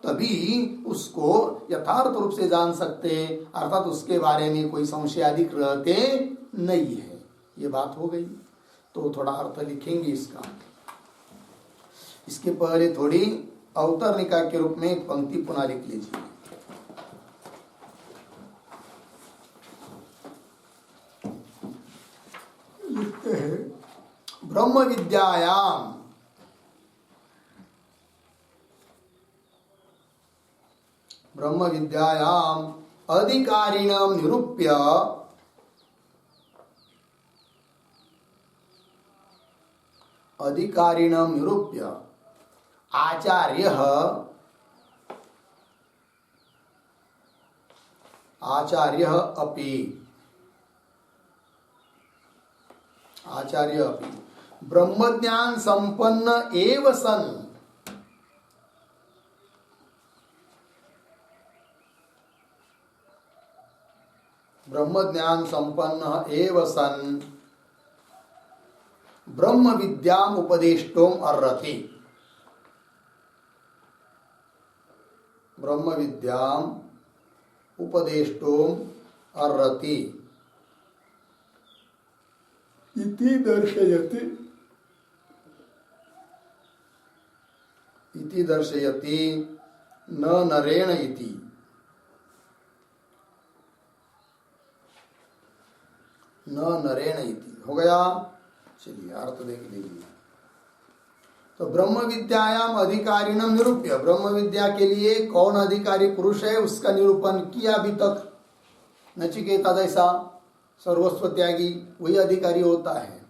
तभी उसको यथार्थ रूप से जान सकते, अर्थात उसके बारे में कोई संशय अधिक रहते नहीं है। ये बात हो गई। तो थोड़ा अर्थ लिखेंगे इसका। इसके पहले थोड़ी अवतरणिका के रूप में एक पंक्ति पुनः लिख लीजिए। लिखते हैं ब्रह्म विद्यायाम अधिकारिणम निरूप्य आचार्य अपि ब्रह्मज्ञान संपन्न एव सन ब्रह्म विद्याम उपदेष्टोम अर्हति। ब्रह्म विद्याम उपदेष्टोम अर्हति इति दर्शयति न नरेण इति। हो गया। चलिए अर्थ देख लीजिए। तो ब्रह्म विद्यायाम अधिकारिणम निरूप्य, ब्रह्म विद्या के लिए कौन अधिकारी पुरुष है उसका निरूपण किया अभी तक। नचिकेता जैसा सर्वस्व त्यागी वही अधिकारी होता है।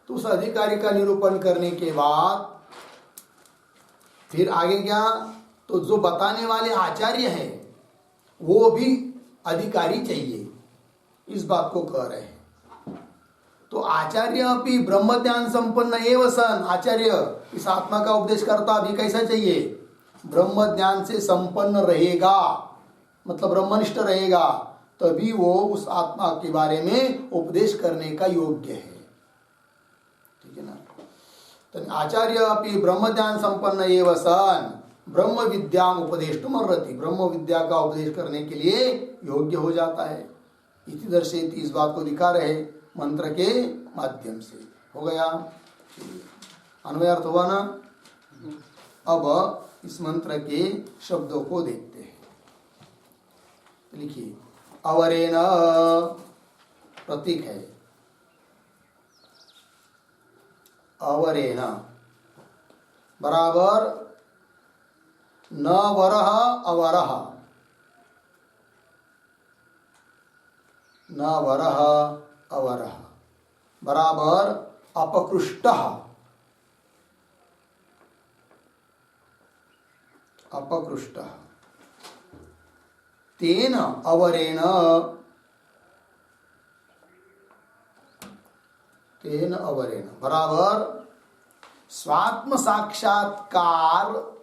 तो उस अधिकारी का निरूपण करने के बाद फिर आगे क्या, तो जो बताने वाले आचार्य हैं वो भी अधिकारी चाहिए, इस बात को कह रहे हैं। तो आचार्य भी ब्रह्म ज्ञान संपन्न एव सन, आचार्य इस आत्मा का उपदेश करता भी कैसा चाहिए, ब्रह्म ज्ञान से संपन्न रहेगा, मतलब ब्रह्मनिष्ठ रहेगा, तभी वो उस आत्मा के बारे में उपदेश करने का योग्य है। ठीक है ना। तो आचार्य अपि ब्रह्म ज्ञान संपन्न एव सन ब्रह्म विद्याम उपदेष्टुम अर्हति, ब्रह्म विद्या का उपदेश करने के लिए योग्य हो जाता है। इति दर्शयति, इस बात को दिखा रहे मंत्र के माध्यम से। हो गया, अन्वय अर्थ हुआ ना। अब इस मंत्र के शब्दों को देखते हैं। लिखिए, अवरेण प्रतीक है, अवरेण बराबर न वरह अवरह, न वरह अवरह बराबर अपकृष्टः, अपकृष्टः तेन अवरेण, तेन अवरेण बराबर स्वात्म साक्षात्कार,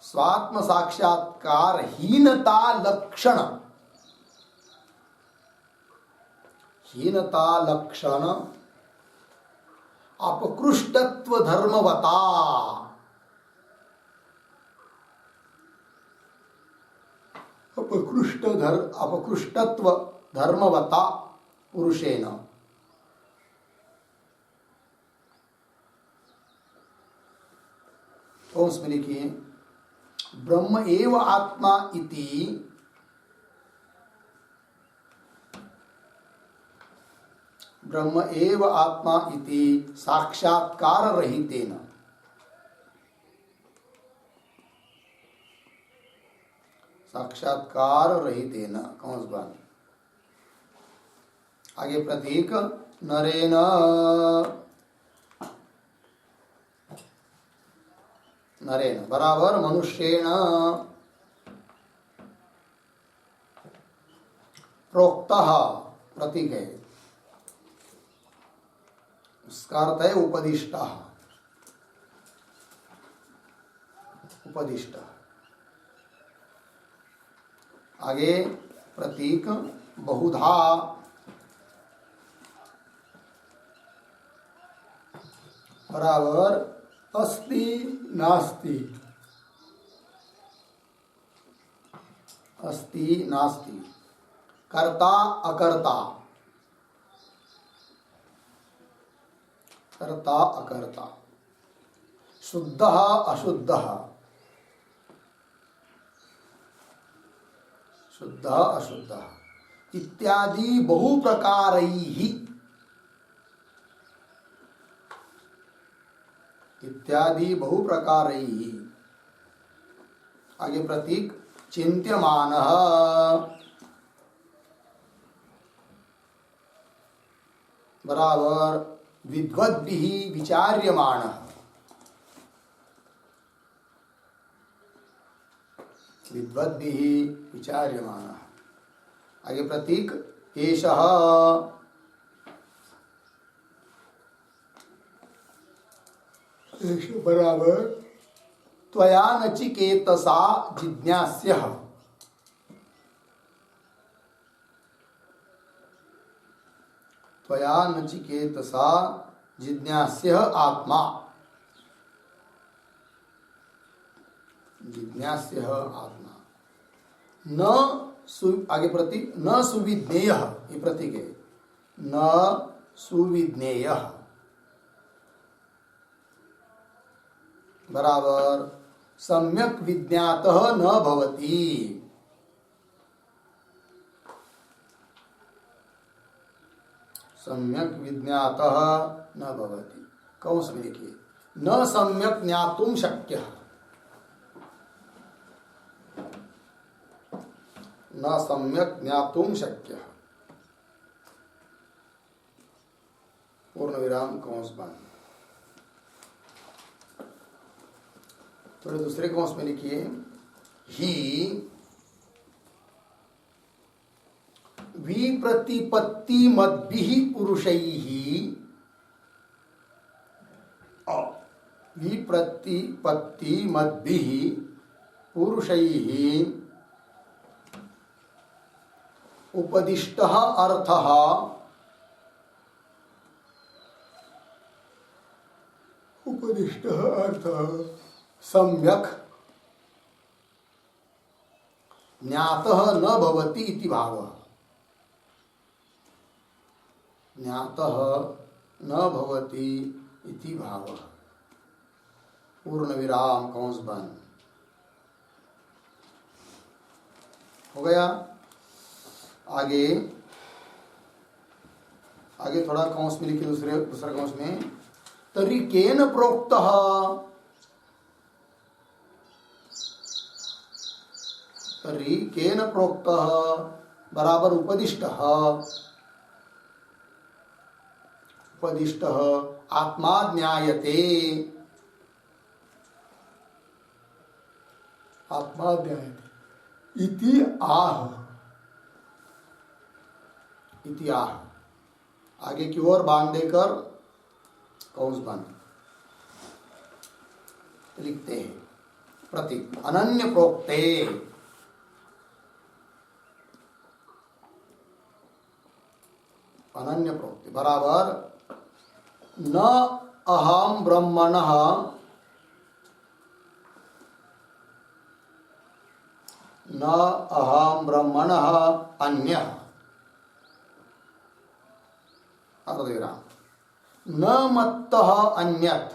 स्वात्म साक्षात्कार हीनता लक्षण, हीनता लक्षण अपकृष्टत्व धर्मवता, अपकृष्टत्व धर्मवता पुरुषेण। तो उसमें लिखिए, ब्रह्म एव आत्मा इति, ब्रह्म एव आत्मा इति साक्षात्कार रहितेन, साक्षात्कार रहितेन कौन बात। आगे प्रतीक नरेन, नरेन बराबर मनुष्येण, प्रोक्तः प्रतीक है, इसका अर्थ है उपदिष्ट। उपदिष्ट। आगे प्रतीक बहुधा बराबर अस्ति नास्ति। अस्ति नास्ति। कर्ता अकर्ता। कर्ता अकर्ता। शुद्ध अशुद्ध। शुद्ध अशुद्ध इत्यादि बहुप्रकारैः। इत्यादि बहुप्रकारैः। आगे प्रतीक चिन्त्यमानः बराबर विद्वद्भिः विचार्यमाणः। विद्वद्भिः विचार्यमाणः। आगे प्रतीक एषः बराबर त्वया नचिकेतसा जिज्ञास्यः। त्वया नचिकेतसा जिज्ञास्यः आत्मा। जिज्ञास्यः आत्मा। आगे प्रतीक न सुविज्ञेय। ये प्रतीक है न सुविज्ञेय बराबर सम्यक विज्ञातः न भवति। सम्यक विज्ञातः न भवति। कौंस में देखिए न सम्यक ज्ञातुं शक्यः। न सम्यक ज्ञातुं शक्यः। पूर्ण विराम कौंस बंद। थोड़े दूसरे कौंस में लिखिए ही विप्रतिपत्ति मद्भिः पुरुषैः। विप्रतिपत्ति मद्भिः पुरुषैः उपदिष्टः अर्थः उपदिष्टः अर्थः सम्यक् ज्ञातः न भवति इति भावः। ज्ञातः न भवति इति भावः। पूर्ण विराम कौंस बंद। हो गया। आगे आगे थोड़ा कौंस में लिखिए दूसरा कौंस में तर्हि केन प्रोक्तः। तर्हि केन प्रोक्तः बराबर उपदिष्टः। उपदिष्टः आत्मा ज्ञायते। आत्मा ज्ञायते इति आह। इति आह। आगे की ओर बांध देकर कौंस बंद लिखते हैं प्रतीक अनन्य प्रोक्ते। अनन्य प्रोक्ते बराबर न अहम ब्रह्मणः न अहम ब्रह्मणः अन्यः। अर्धविराम न मत्तः अन्यत्।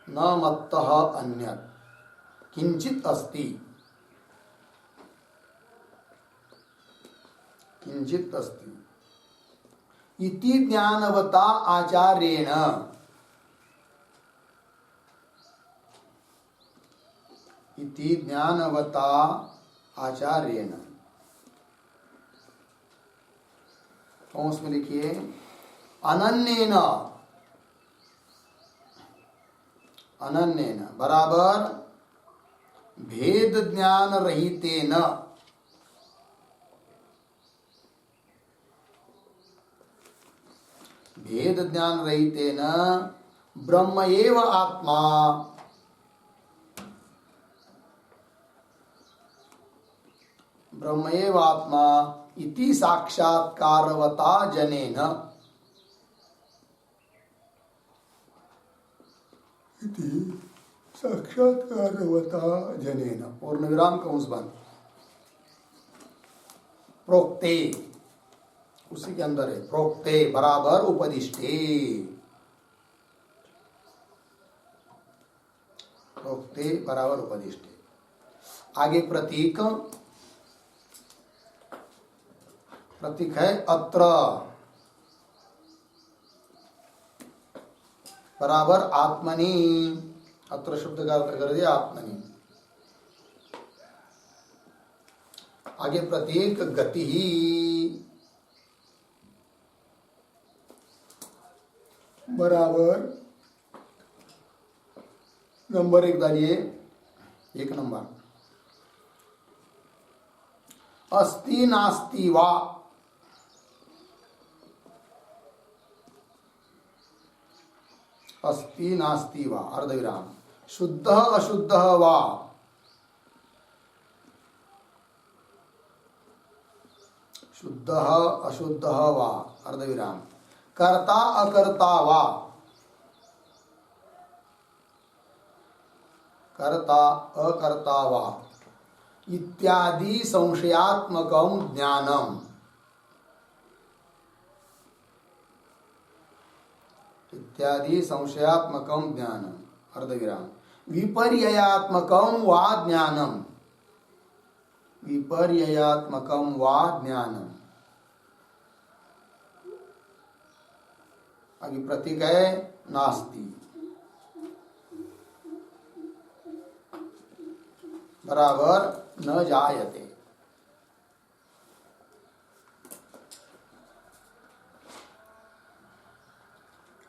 न मत्तः अन्यत् किंचित अस्ति। किंचित अस्ति इति ज्ञानवता आचार्येण। इति ज्ञानवता आचार्येण। कौंस में लिखिए अनन्येन। अनन्येन बराबर भेद ज्ञान रहितेन। भेद ज्ञान रहितेन ब्रह्म एव आत्मा ब्रह्म एव आत्मा इति साक्षात्कारवता जनेन इति साक्षात्कारवता जनेन पूर्ण विराम कंस बंद प्रोक्ते उसी के अंदर है प्रोक्ते बराबर उपदिष्टे प्रोक्ते बराबर उपदिष्टे आगे प्रतीक प्रतीक है अत्र बराबर आत्मनि अत्र शब्द का अर्थ कर दिया आत्मनि आगे प्रतीक गति ही बराबर नंबर एक डालिए एक नंबर अस्ति नास्ति वा अस्ति नास्ति वा अर्धविराम शुद्ध अशुद्ध वा शुद्ध अशुद्ध वा अर्धविराम कर्ता अकर्ता वा कर्ता अकर्ता वा इत्यादि संशयात्मकं ज्ञानम इत्यादि संशयात्मकं ज्ञानम अर्धविराम विपर्ययात्मकं वा ज्ञानम विपर्ययात्मकं वा ज्ञानम आगे प्रतीक है नास्ति बराबर न जायते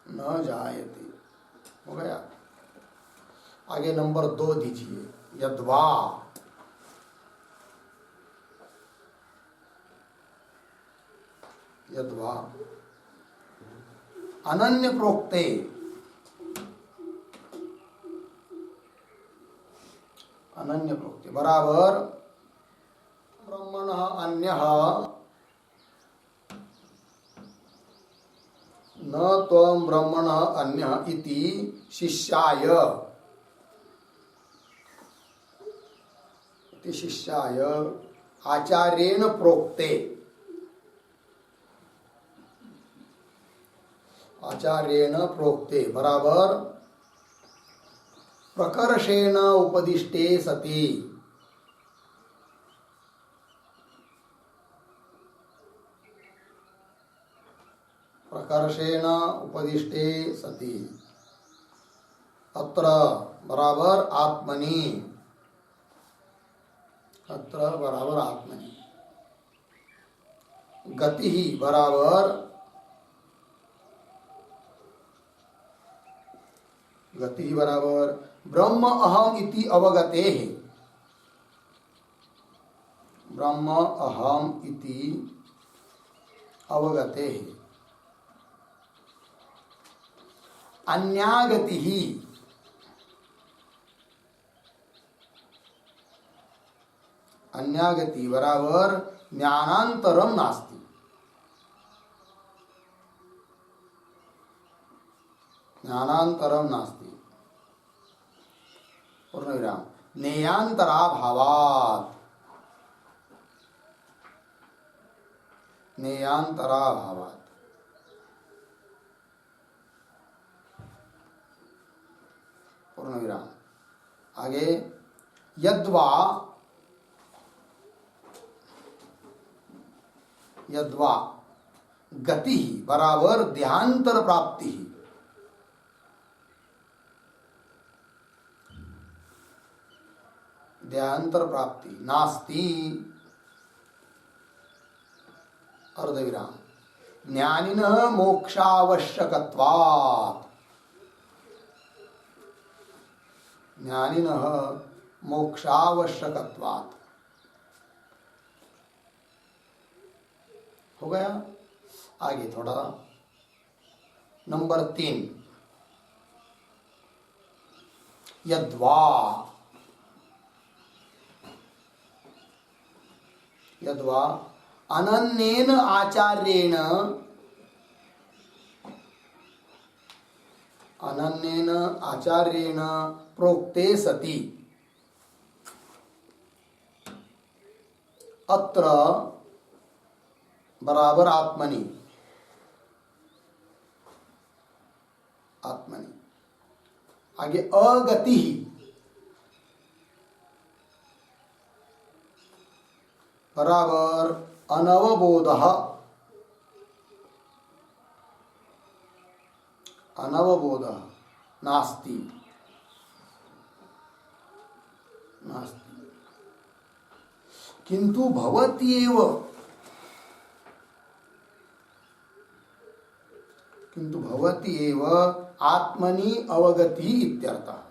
न जायते हो गया आगे नंबर 2 दीजिए यद्वा यद्वा अनन्य प्रोक्ते अनन्य प्रोक्ते बराबर ब्रह्मणः अन्यः न त्वं ब्रह्मणः अन्यः इति शिष्याय आचार्येण प्रोक्ते आचार्येण प्रोक्ते बराबर प्रकर्षेण उपदिष्टे सति प्रकर्षेण उपदिष्टे सति अत्र बराबर आत्मनि अत्र बराबर आत्मनि गति ही बराबर गति बराबर ब्रह्म अहम इति अवगते है ब्रह्म अहम इति अवगते है अन्यागति ही अन्यागति बराबर ज्ञानांतरम नास्ति ज्ञानांतरम नास्ति पूर्णविराम नेयांतराभावात् नेयांतराभावात् पूर्णविराम आगे यद्वा यद्वा गति बराबर देहांतर प्राप्ति देहांतर प्राप्ति नास्ति अर्धविराम ज्ञानिनः मोक्षावश्यकत्वात् ज्ञानिनः मोक्षावश्यकत्वात् हो गया आगे थोड़ा नंबर 3, यद्वा यद्वा अनन्येन आचार्येण प्रोक्ते सति अत्र बराबर आत्मनि आगे अगति बराबर अनवबोध नास्ति किंतु भवत्येव आत्मनि अवगति इत्यर्थः।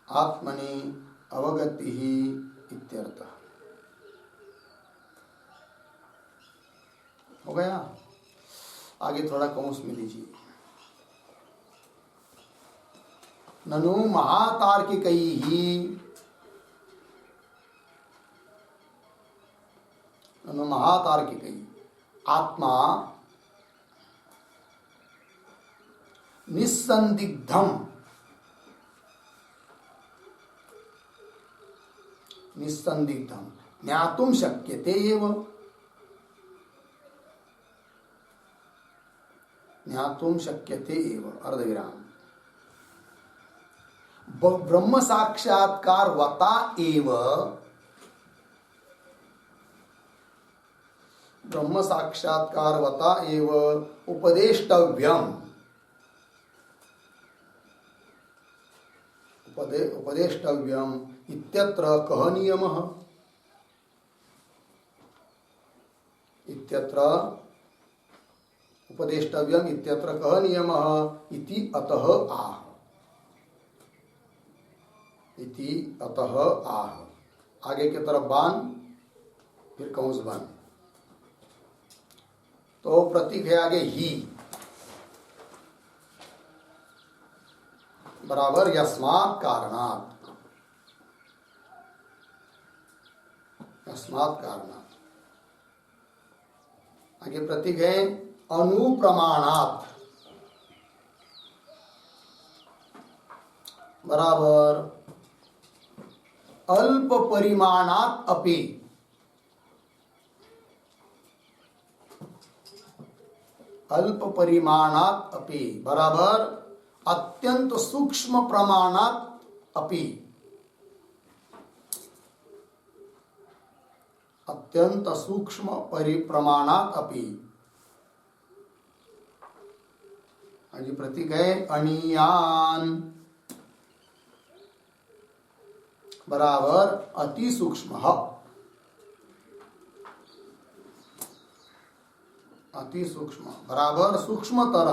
आत्मनि अवगति इत्यर्थः। हो गया। आगे थोड़ा कौंस में लीजिए। ननु महातार्किकैः आत्मा निस्संदिग्धम ज्ञातुं शक्यते एव। अर्धविराम। ब्रह्म साक्षात्कारवता एव उपदेष्टव्यम इत्यत्र कः नियमः? उपदेष्टव्यम इत्यत्र कः नियमः इति अतः आह। आगे की तरफ बाण, फिर कंस बाण। तो प्रतीक है आगे ही बराबर यस्मात् कारणात्। आगे प्रतीक है अनुप्रमाणात् बराबर अल्प परिमाणात् अपि। बराबर अत्यंत सूक्ष्म प्रमाणात् अपि। प्रमाणात् अपि। आगे प्रतीक है अणीयान बराबर अति सूक्ष्म। बराबर सूक्ष्मतर।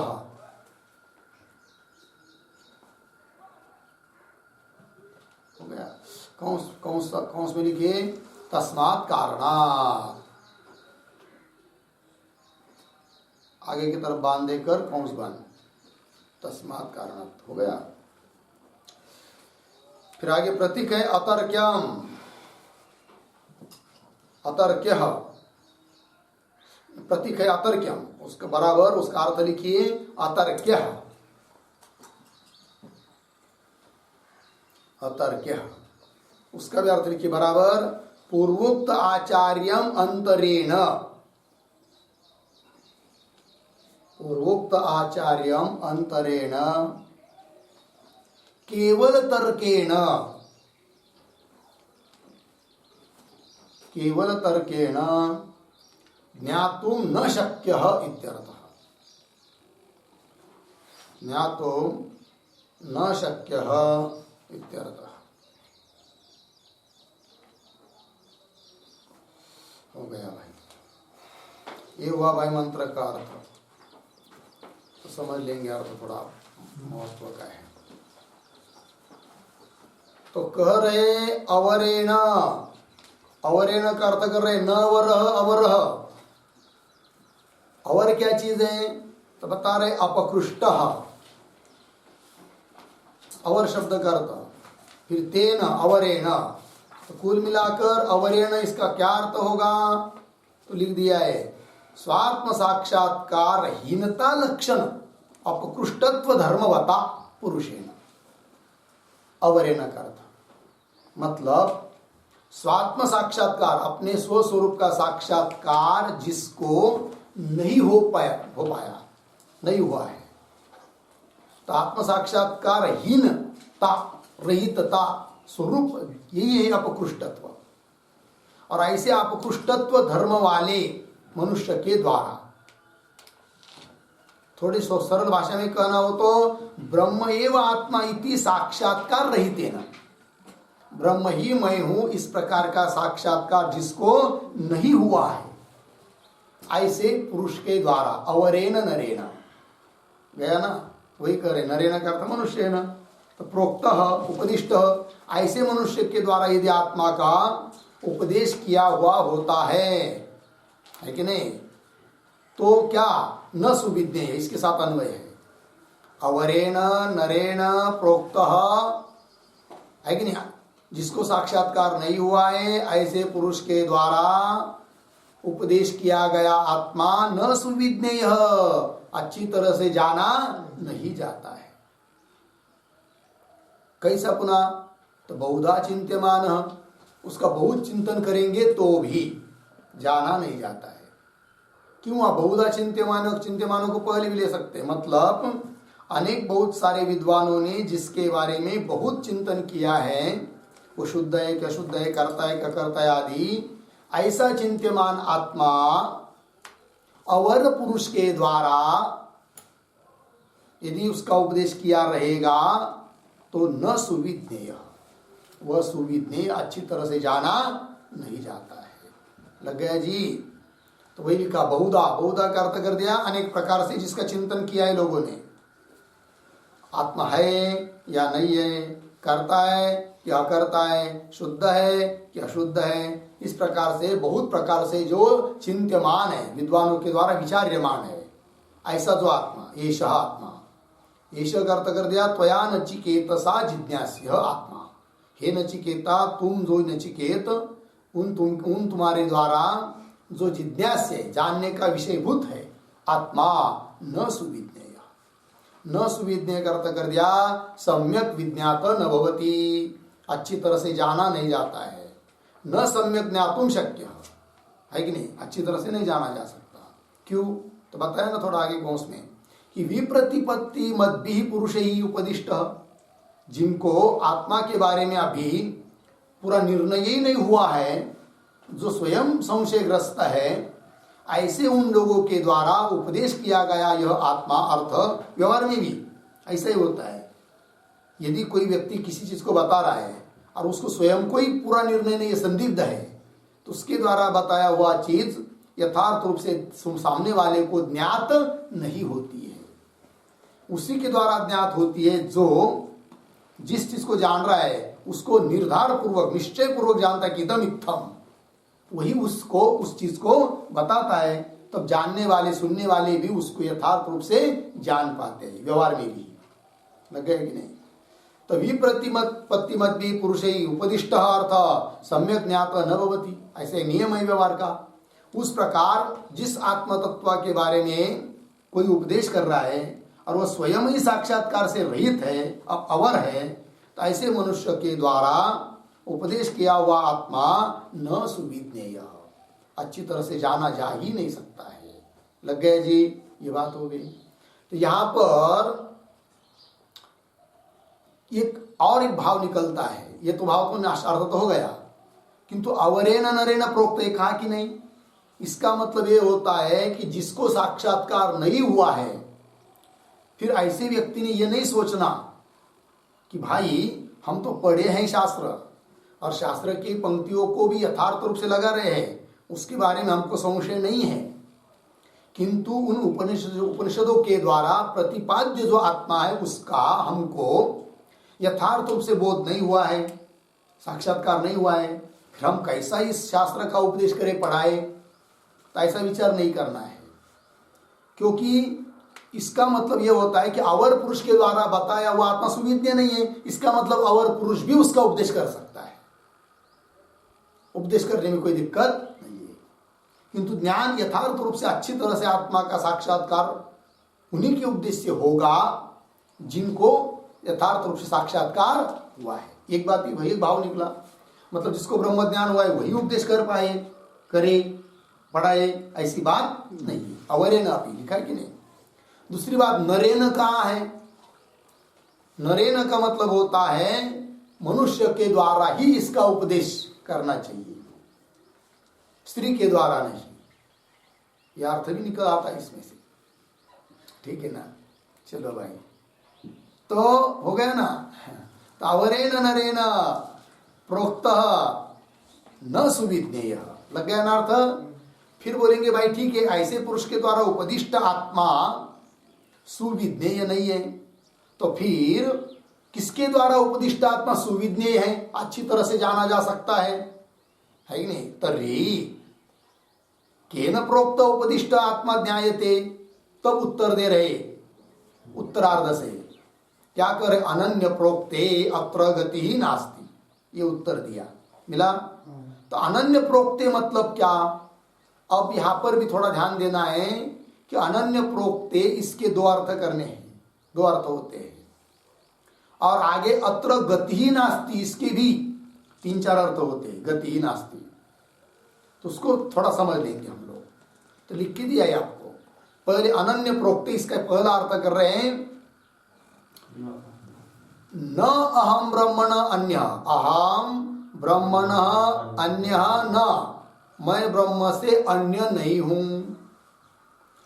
हो गया। कौंस में लिखिए तस्मात् कारणात्। आगे की तरफ बांध देकर कौंस बांध। तस्मात् कारणात् हो गया। फिर आगे प्रतीक है अतर्क्यम। अतर्क्यः प्रतीक है अतर्क्यम, उसके बराबर उसका अर्थ लिखिए अतर्क्यः। उसका भी अर्थ लिखिए बराबर पूर्वोक्त आचार्यम अंतरेण। केवल तर्केण ज्ञातुं न शक्यः इत्यर्थः। हो गया भाई। ये हुआ भाई मंत्र का अर्थ। तो समझ लेंगे अर्थ थोड़ा महत्व का है। तो कह रहे अवरेण का अर्थ कर रहे न वरह अवरह। अवर क्या चीज है? तो बता रहे अपकृष्ट, अवर शब्द का अर्थ, फिर तेन अवरेण, तो कुल मिलाकर अवरेण इसका क्या अर्थ होगा? तो लिख दिया है स्वात्म साक्षात्कार हीनता लक्षण अपकृष्टत्व धर्मवता पुरुषेण। अवरेण का अर्थ मतलब स्वात्म साक्षात्कार, अपने स्वस्वरूप का साक्षात्कार जिसको नहीं हो पाया नहीं हुआ है, तो आत्म साक्षात्कार हीनता रहितता स्वरूप यही है अपकृष्टत्व। और ऐसे अपकृष्टत्व धर्म वाले मनुष्य के द्वारा, थोड़ी सरल भाषा में कहना हो तो ब्रह्म एव आत्मा इति साक्षात्कार रहित न, ब्रह्म ही मैं हूं इस प्रकार का साक्षात्कार जिसको नहीं हुआ है, ऐसे पुरुष के द्वारा अवरेण नरेण, गया ना, वही करे नरेण का अर्थ मनुष्य है ना, तो प्रोक्त उपदिष्ट, ऐसे मनुष्य के द्वारा यदि आत्मा का उपदेश किया हुआ होता है कि नहीं, तो क्या न सुविद्य है, इसके साथ अन्वय है। अवरेण नरेण प्रोक्त है कि नहीं, जिसको साक्षात्कार नहीं हुआ है ऐसे पुरुष के द्वारा उपदेश किया गया आत्मा न सुविज्ञेय, अच्छी तरह से जाना नहीं जाता है। कैसा पुनः? तो बहुधा चिंत्यमान, उसका बहुत चिंतन करेंगे तो भी जाना नहीं जाता है। क्यों? आप बहुधा चिंत्यमानों को पहले भी ले सकते हैं, मतलब अनेक बहुत सारे विद्वानों ने जिसके बारे में बहुत चिंतन किया है, वो शुद्ध है क्या शुद्ध है, करता है क्या करता है आदि, ऐसा चिंत्यमान आत्मा अवर पुरुष के द्वारा यदि उसका उपदेश किया रहेगा तो न सुविज्ञेय, वह सुविज्ञेय अच्छी तरह से जाना नहीं जाता है। लग गया जी? तो वही लिखा बहुधा, बहुधा का अर्थ कर दिया अनेक प्रकार से जिसका चिंतन किया है लोगों ने, आत्मा है या नहीं है, करता है क्या करता है, शुद्ध है क्या अशुद्ध है, इस प्रकार से बहुत प्रकार से जो चिंत्यमान है, विद्वानों के द्वारा विचार्यमान है, ऐसा जो आत्मा, एष आत्मा, एष का अर्थ कर दिया त्वया नचिकेतसा जिज्ञास्य आत्मा, हे नचिकेता तुम जो नचिकेत उन तुम्हारे द्वारा जो जिज्ञास्य है, जानने का विषयभूत है आत्मा, न सुविज्ञेय, न सुविज्ञेय का अर्थ कर दिया सम्यक विज्ञात न भवति, अच्छी तरह से जाना नहीं जाता है, न सम्यक ज्ञातुम शक्य है कि नहीं, अच्छी तरह से नहीं जाना जा सकता। क्यों? तो बताया ना थोड़ा आगे कोश में कि विप्रतिपत्ति मद्भि पुरुष ही उपदिष्ट, जिनको आत्मा के बारे में अभी पूरा निर्णय ही नहीं हुआ है, जो स्वयं संशयग्रस्त है, ऐसे उन लोगों के द्वारा उपदेश किया गया यह आत्मा अर्थ व्यवहार में भी ऐसा ही होता है। यदि कोई व्यक्ति किसी चीज को बता रहा है और उसको स्वयं को ही पूरा निर्णय नहीं, संदिग्ध है, तो उसके द्वारा बताया हुआ चीज यथार्थ रूप से सामने वाले को ज्ञात नहीं होती है, उसी के द्वारा ज्ञात होती है जो जिस चीज को जान रहा है उसको निर्धार पूर्वक निश्चय पूर्वक जानता है कि इदम इत्थम, वही उसको उस चीज को बताता है, तब जानने वाले सुनने वाले भी उसको यथार्थ रूप से जान पाते हैं, व्यवहार में भी। लग गया कि नहीं? तो विप्रतिपत्ति मद्भि पुरुष ही उपदिष्ट अर्थ सम्यक ज्ञात न भवति, ऐसे नियम है व्यवहार का। उस प्रकार जिस आत्म तत्व के बारे में कोई उपदेश कर रहा है और वह स्वयं ही साक्षात्कार से रहित है, अब अवर है, तो ऐसे मनुष्य के द्वारा उपदेश किया हुआ आत्मा न सुविज्ञेय, अच्छी तरह से जाना जा ही नहीं सकता है। लग गया जी? ये बात हो गई। तो यहां पर एक भाव निकलता है, ये तो भाव तो अर्थ तो हो गया, किंतु अवरेण नरेण प्रोक्त कहा कि नहीं, इसका मतलब ये होता है कि जिसको साक्षात्कार नहीं हुआ है, फिर ऐसे व्यक्ति ने ये नहीं सोचना कि भाई हम तो पढ़े हैं शास्त्र और शास्त्र की पंक्तियों को भी यथार्थ रूप से लगा रहे हैं, उसके बारे में हमको संशय नहीं है, किंतु उन उपनिषदों के द्वारा प्रतिपाद्य जो आत्मा है उसका हमको यथार्थ रूप से बोध नहीं हुआ है, साक्षात्कार नहीं हुआ है, फिर हम कैसा इस शास्त्र का उपदेश करें, पढ़ाए, तो ऐसा विचार नहीं करना है। क्योंकि इसका मतलब यह होता है कि अवर पुरुष के द्वारा बताया हुआ आत्मा सुविज्ञ नहीं है। इसका मतलब अवर पुरुष भी उसका उपदेश कर सकता है, उपदेश करने में कोई दिक्कत नहीं है। किंतु ज्ञान यथार्थ रूप से अच्छी तरह से आत्मा का साक्षात्कार उन्हीं के उपदेश से होगा जिनको यथार्थ रूप से साक्षात्कार हुआ है। एक बात ही वही भाव निकला, मतलब जिसको ब्रह्म ज्ञान हुआ है वही उपदेश कर पाए, करे, पढ़ाए, ऐसी बात नहीं है। अवरे न अपी लिखा है कि नहीं। दूसरी बात, नरेन कहाँ है? नरेन का मतलब होता है मनुष्य के द्वारा ही इसका उपदेश करना चाहिए, स्त्री के द्वारा नहीं। यह अर्थ भी निकल आता है इसमें से, ठीक है ना। चलो भाई, तो हो गया ना। तो अवरेन नरेन प्रोक्त न सुविज्ञेय, लग गया ना अर्थ। फिर बोलेंगे भाई ठीक है, ऐसे पुरुष के द्वारा उपदिष्ट आत्मा सुविज्ञेय नहीं है, तो फिर किसके द्वारा उपदिष्ट आत्मा सुविज्ञेय है, अच्छी तरह से जाना जा सकता है कि नहीं। तर्हि केन प्रोक्त उपदिष्ट आत्मा ज्ञायते, तब उत्तर दे रहे उत्तरार्ध से क्या करे, अनन्य प्रोक्ते अत्र गति ही नास्ति, ये उत्तर दिया मिला। तो अनन्य प्रोक्ते मतलब क्या? अब यहां पर भी थोड़ा ध्यान देना है कि अनन्य प्रोक्ते इसके दो अर्थ करने हैं, दो अर्थ होते हैं। और आगे अत्र गति ही नास्ति, इसके भी 3-4 अर्थ होते हैं, गति ही नास्ति। तो उसको थोड़ा समझ लेंगे हम लोग। तो लिख के दिया है आपको। पहले अनन्य प्रोक्ते, इसका पहला अर्थ कर रहे हैं न अहम ब्रह्मण अन्य, अहम ब्रह्मण अन्य न, मैं ब्रह्म से अन्य नहीं हूं।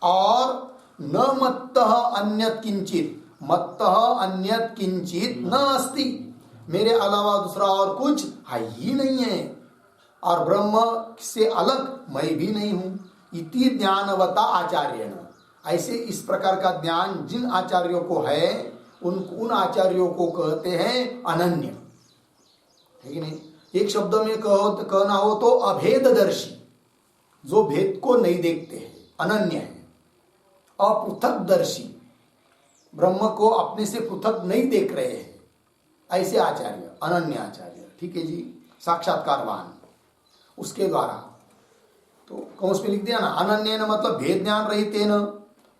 और न मत्तः अन्यत् किंचित, मत्तः अन्यत् किंचित न अस्ति, मेरे अलावा दूसरा और कुछ है ही नहीं है। और ब्रह्म से अलग मैं भी नहीं हूं। इति ज्ञानवता आचार्येण, ऐसे इस प्रकार का ज्ञान जिन आचार्यों को है उन आचार्यों को कहते हैं अनन्य, है कि नहीं। एक शब्द में कहना हो तो अभेददर्शी, जो भेद को नहीं देखते हैं, अनन्य है। अपृथकदर्शी, ब्रह्म को अपने से पृथक नहीं देख रहे हैं, ऐसे आचार्य अनन्य आचार्य, ठीक है जी। साक्षात्कारवान उसके द्वारा, तो कौन पे लिख दिया ना, अनन्य न मतलब भेद ज्ञान रहिते न,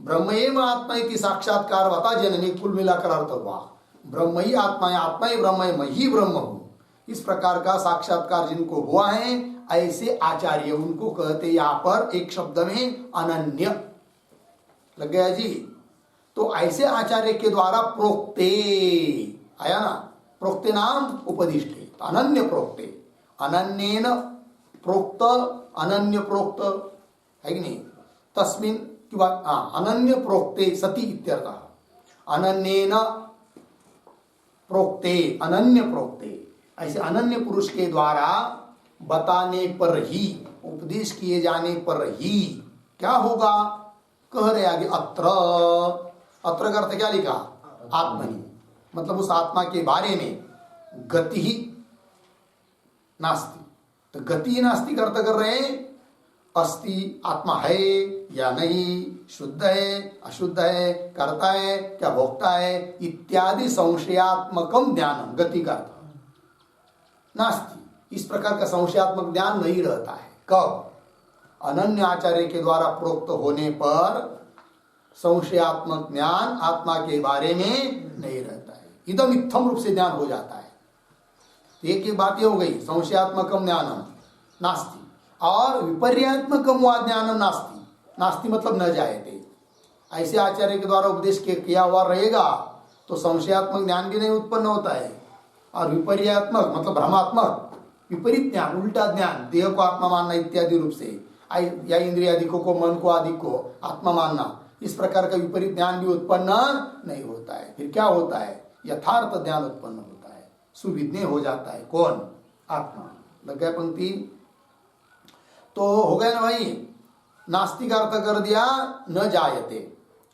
ब्रह्म एवं आत्मा की साक्षात्कारवता जननी, कुल मिलाकर अर्थ हुआ ब्रह्म ही आत्मा है, आत्मा ही ब्रह्म है, मैं ही ब्रह्म हूं। इस प्रकार का साक्षात्कार जिनको हुआ है ऐसे आचार्य, उनको कहते यहां पर एक शब्द में अनन्य, लग गया जी। तो ऐसे आचार्य के द्वारा प्रोक्ते आया ना, प्रोक्ते नाम उपदिष्टे, अनन्य प्रोक्ते, अनन्येन प्रोक्त, अनन्य प्रोक्त, है कि नहीं। तस्मिन की बात, अनन्य प्रोक्ते सति इत्यर्थः, अनन्येन प्रोक्ते, अनन्य प्रोक्ते, ऐसे अनन्य पुरुष के द्वारा बताने पर ही, उपदेश किए जाने पर ही क्या होगा, कह रहे आगे अत्र, अत्र का अर्थ क्या लिखा, आत्मनि, मतलब उस आत्मा के बारे में गति ही नास्ति। तो गति नास्ति का अर्थ कर रहे हैं अस्ति, आत्मा है या नहीं, शुद्ध है अशुद्ध है, करता है क्या भोगता है, इत्यादि संशयात्मकम ज्ञानम, गति का अर्थ नास्ति। इस प्रकार का संशयात्मक ज्ञान नहीं रहता है। कब? अनन्य आचार्य के द्वारा प्रोक्त होने पर संशयात्मक ज्ञान आत्मा के बारे में नहीं रहता है, इदम इत्थम रूप से ज्ञान हो जाता है। एक ही बात ये हो गई, संशयात्मकम ज्ञानम नास्ति, और विपर्यात्मकम वा ज्ञानम नास्ति, नास्ति मतलब न जायते। ऐसे आचार्य के द्वारा उपदेश किया हुआ रहेगा तो संशयात्मक ज्ञान भी नहीं उत्पन्न होता है, और विपर्यात्मक मतलब भ्रमात्मक, विपरीत ज्ञान, उल्टा ज्ञान, देह को आत्मा मानना इत्यादि रूप से, या इंद्रिय आदि को मन को आदि को आत्मा मानना, इस प्रकार का विपरीत ज्ञान भी उत्पन्न नहीं होता है। फिर क्या होता है, यथार्थ ज्ञान उत्पन्न होता है, सुविज्ञ हो जाता है। कौन? आत्मा। लग गया पंक्ति? तो हो गया ना भाई, नास्तिक अर्थ कर दिया न जायते।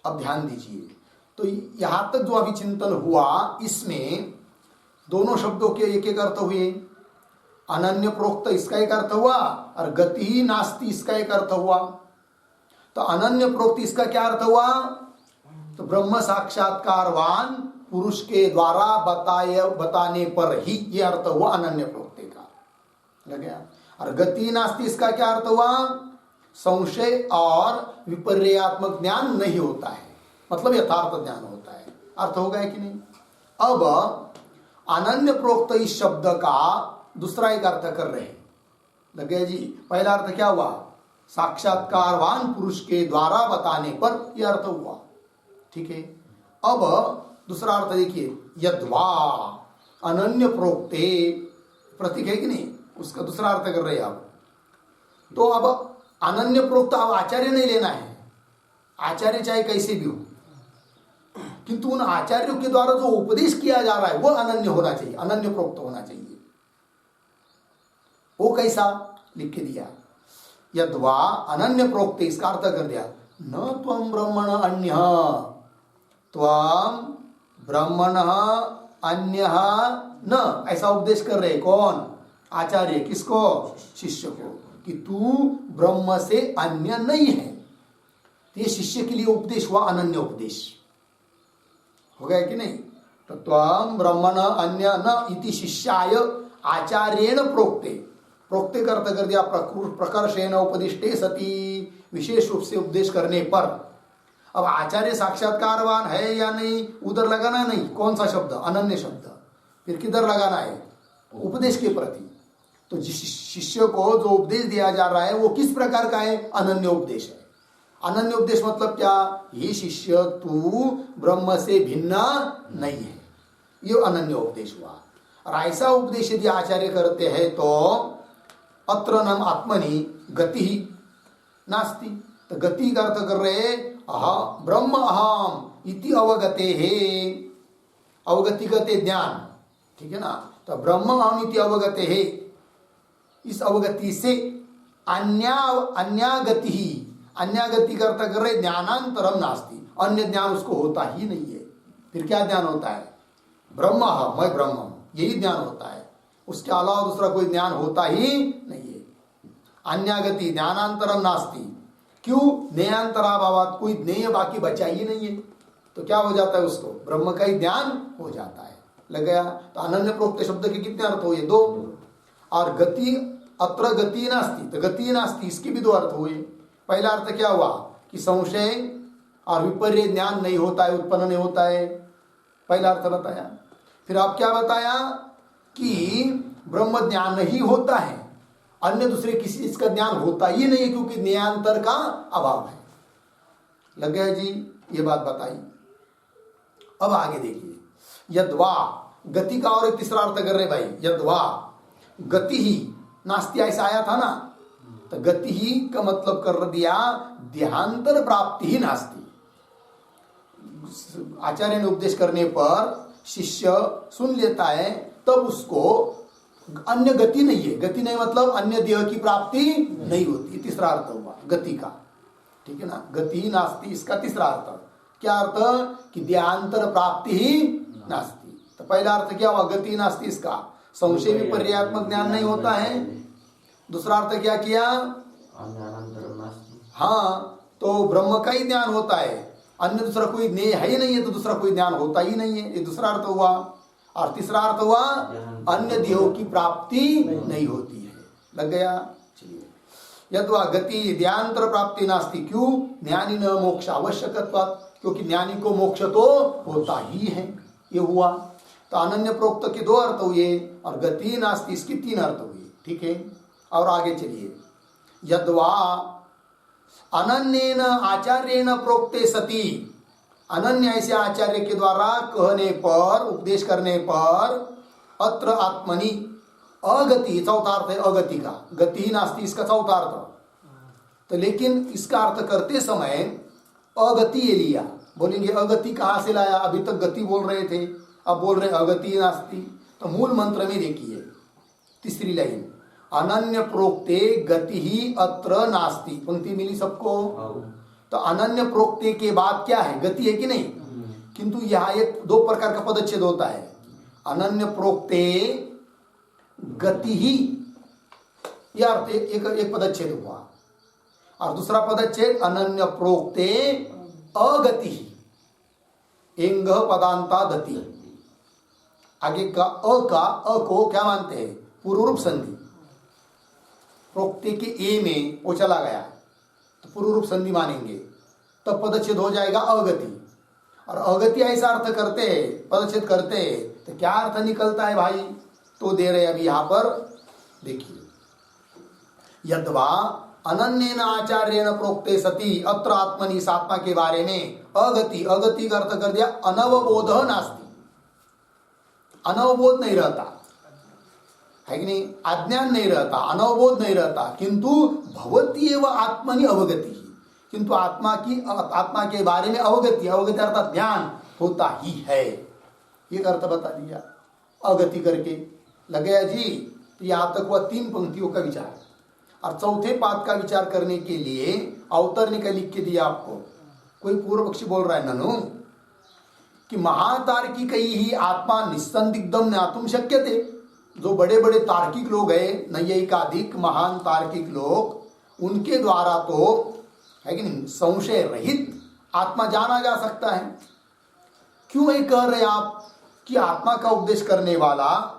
अब ध्यान दीजिए, तो यहां तक जो अभी चिंतन हुआ, इसमें दोनों शब्दों के एक एक अर्थ हुए। अनन्य प्रोक्त इसका एक अर्थ हुआ, और गति नास्ति इसका एक अर्थ हुआ। तो अनन्य प्रोक्त इसका क्या अर्थ हुआ? तो ब्रह्म साक्षात्कारवान पुरुष के द्वारा बताने पर ही ये अर्थ हुआ अनन्य प्रोक्ते का। लग गया? और गति नास्ति इसका क्या अर्थ हुआ? संशय और विपर्यात्मक ज्ञान नहीं होता है, मतलब यथार्थ ज्ञान होता है। अर्थ हो गया कि नहीं? अब अनन्य प्रोक्त इस शब्द का दूसरा एक अर्थ कर रहे हैं। लग गया जी? पहला अर्थ क्या हुआ? साक्षात्कारवान पुरुष के द्वारा बताने पर यह अर्थ हुआ। ठीक है। अब दूसरा अर्थ देखिए, यद्वा अनन्य प्रोक्ते, प्रतीक है कि नहीं, उसका दूसरा अर्थ कर रहे हैं आप। तो अब अनन्य प्रोक्त अब आचार्य नहीं लेना है, आचार्य चाहे कैसे भी हो, किंतु उन आचार्यों के द्वारा जो उपदेश किया जा रहा है वह अनन्य होना चाहिए, अनन्य प्रोक्त होना चाहिए। वो कैसा लिख के दिया? यद्वा अनन्य प्रोक्त, इसका अर्थ कर दिया, न त्वं ब्रह्मण अन्य, त्वं ब्रह्मण अन्य न, ऐसा उपदेश कर रहे कौन? आचार्य। किसको? शिष्य को, कि तू ब्रह्म से अन्य नहीं है। तो ये शिष्य के लिए उपदेश हुआ अनन्य उपदेश। हो गया कि नहीं? तो त्वं ब्रह्मण अन्य न इति शिष्याय आचार्येण प्रोक्ते, प्रोक्ते का अर्थ कर दिया प्रकर्षेण उपदिष्टे सती, विशेष रूप से उपदेश करने पर। अब आचार्य साक्षात्कारवान है या नहीं, उधर लगाना नहीं। कौन सा शब्द? अनन्य शब्द। फिर किधर लगाना है? उपदेश के प्रति। तो जिस शिष्य को जो उपदेश दिया जा रहा है वो किस प्रकार का है? अनन्य उपदेश है। अनन्य उपदेश मतलब क्या? ये शिष्य तू ब्रह्म से भिन्न नहीं है, ये अनन्य उपदेश हुआ। और ऐसा उपदेश यदि आचार्य करते हैं तो अत्र नम आत्मनि गति नास्ति। तो गति का अर्थ कर रहे ब्रह्म अहम इति अवगते है, अवगति कहते ज्ञान। ठीक है ना? तो ब्रह्म अहम इति अवगते है, इस अवगति से अन्यागति ही, अन्यागति का अर्थ कर रहे ज्ञानांतरम नास्ति, अन्य ज्ञान उसको होता ही नहीं है। फिर क्या ज्ञान होता है? ब्रह्म मैं ब्रह्म हूं, यही ज्ञान होता है। उसके अलावा दूसरा कोई ज्ञान होता ही नहीं है। अन्यागति ज्ञानांतरम नास्ति। क्यों? ज्ञेयांतराभावात, कोई ज्ञेय बाकी बचा ही नहीं है। तो क्या हो जाता है? उसको ब्रह्म का ही ज्ञान हो जाता है। लग गया? तो अनन्य प्रोक्त शब्द के कितने अर्थ हुए? दो। और गति, अत्र गति नास्ति, तो गति नास्ति, इसके भी दो अर्थ हुए। पहला अर्थ क्या हुआ? कि संशय और विपर्य ज्ञान नहीं होता है, उत्पन्न नहीं होता है, पहला अर्थ बताया। फिर आप क्या बताया? कि ब्रह्म ज्ञान नहीं होता है, अन्य दूसरे किसी चीज का ज्ञान होता ही नहीं है, क्योंकि ज्ञानांतर का अभाव है। लग गया जी? ये बात बताई। अब आगे देखिए, यद्वा, गति का और एक तीसरा अर्थ कर रहे भाई। यद्वा गति ही नास्ति, ऐसा आया था ना? तो गति ही का मतलब कर दिया देहांतर प्राप्ति ही नास्ति। आचार्य ने उपदेश करने पर शिष्य सुन लेता है, तब उसको अन्य गति नहीं है। गति नहीं मतलब अन्य देह की प्राप्ति नहीं होती। तीसरा अर्थ हुआ गति का। ठीक है ना? गति नास्ति, इसका तीसरा अर्थ क्या अर्थ? कि देहांतर प्राप्ति ही नास्ति। तो पहला अर्थ क्या हुआ? गति नास्ति, इसका संशय विपर्यात्मक ज्ञान नहीं होता है। दूसरा अर्थ क्या किया? हाँ, तो ब्रह्म का ही ज्ञान होता है, अन्य दूसरा कोई ज्ञेय है ही नहीं है, तो दूसरा कोई ज्ञान होता ही नहीं है। ये दूसरा अर्थ हुआ। और तीसरा अर्थ हुआ अन्य देहों की प्राप्ति नहीं होती है। लग गया? चलिए, यद्वा गति देहांतर प्राप्ति नास्ति। क्यों? ज्ञानी न मोक्ष आवश्यकत्वात्, क्योंकि ज्ञानी को मोक्ष तो होता ही है। ये हुआ। तो अनन्य प्रोक्त के दो अर्थ हुए और गति नास्ति इसकी तीन अर्थ हुए। ठीक है? और आगे चलिए, यद्वा अनन्येन आचार्येण प्रोक्ते सति, अनन्य ऐसे आचार्य के द्वारा कहने पर, उपदेश करने पर, अत्र आत्मनि अगति, चौथा अर्थ है अगति का, गति नास्ति इसका चौथा अर्थ। तो लेकिन इसका अर्थ करते समय अगति ये लिया। बोलेंगे अगति कहाँ से लाया? अभी तक गति बोल रहे थे, अब बोल रहे अगति नास्ति। तो मूल मंत्र में देखिए तीसरी लाइन, अनन्य प्रोक्ते गति ही अत्र नास्ति। पंक्ति मिली सबको? तो अनन्य प्रोक्ते के बाद क्या है? गति है कि नहीं? किंतु यहाँ एक दो प्रकार का पदच्छेद होता है। अनन्य प्रोक्ते गति ही, यह अर्थ एक पदच्छेद हुआ। और दूसरा पदच्छेद अनन्य प्रोक्ते अगति, एंग पदांता दति। आगे का अ को क्या मानते हैं? पूर्व रूप संधि। प्रोक्ते के ए में वो चला गया तो पूर्व रूप संधि मानेंगे, तब पदच्छेद हो जाएगा अगति। और अगति ऐसा अर्थ करते हैं, पदच्छेद करते हैं, तो क्या अर्थ निकलता है भाई? तो दे रहे अभी यहां पर देखिए, यद्वा अनन्येन आचार्येण प्रोक्ते सति अत्र आत्मनि, इस आत्मा के बारे में अगति, अगति का अर्थ कर दिया अनवबोध नास्ति, अनवबोध नहीं रहता है कि नहीं, अज्ञान नहीं रहता, अनवबोध नहीं रहता, किंतु भवती एवं आत्मनि अवगति, किंतु आत्मा के बारे में अवगति, अवगति अर्थात ज्ञान होता ही है। ये अर्थ बता दिया अगति करके। लगे जी, तो यहां तक हुआ 3 पंक्तियों का विचार। और चौथे पाद का विचार करने के लिए अवतरणी का लिख के दिया आपको। कोई पूर्व पक्षी बोल रहा है ननु कि महातार्किक ही आत्मा निस्संदिग्धम ज्ञातुम शक्यते। जो बड़े बड़े तार्किक लोग हैं, नैयायिकाधिक महान तार्किक लोग, उनके द्वारा तो है कि नहीं संशय रहित आत्मा जाना जा सकता है। क्यों ये कह रहे आप कि आत्मा का उपदेश करने वाला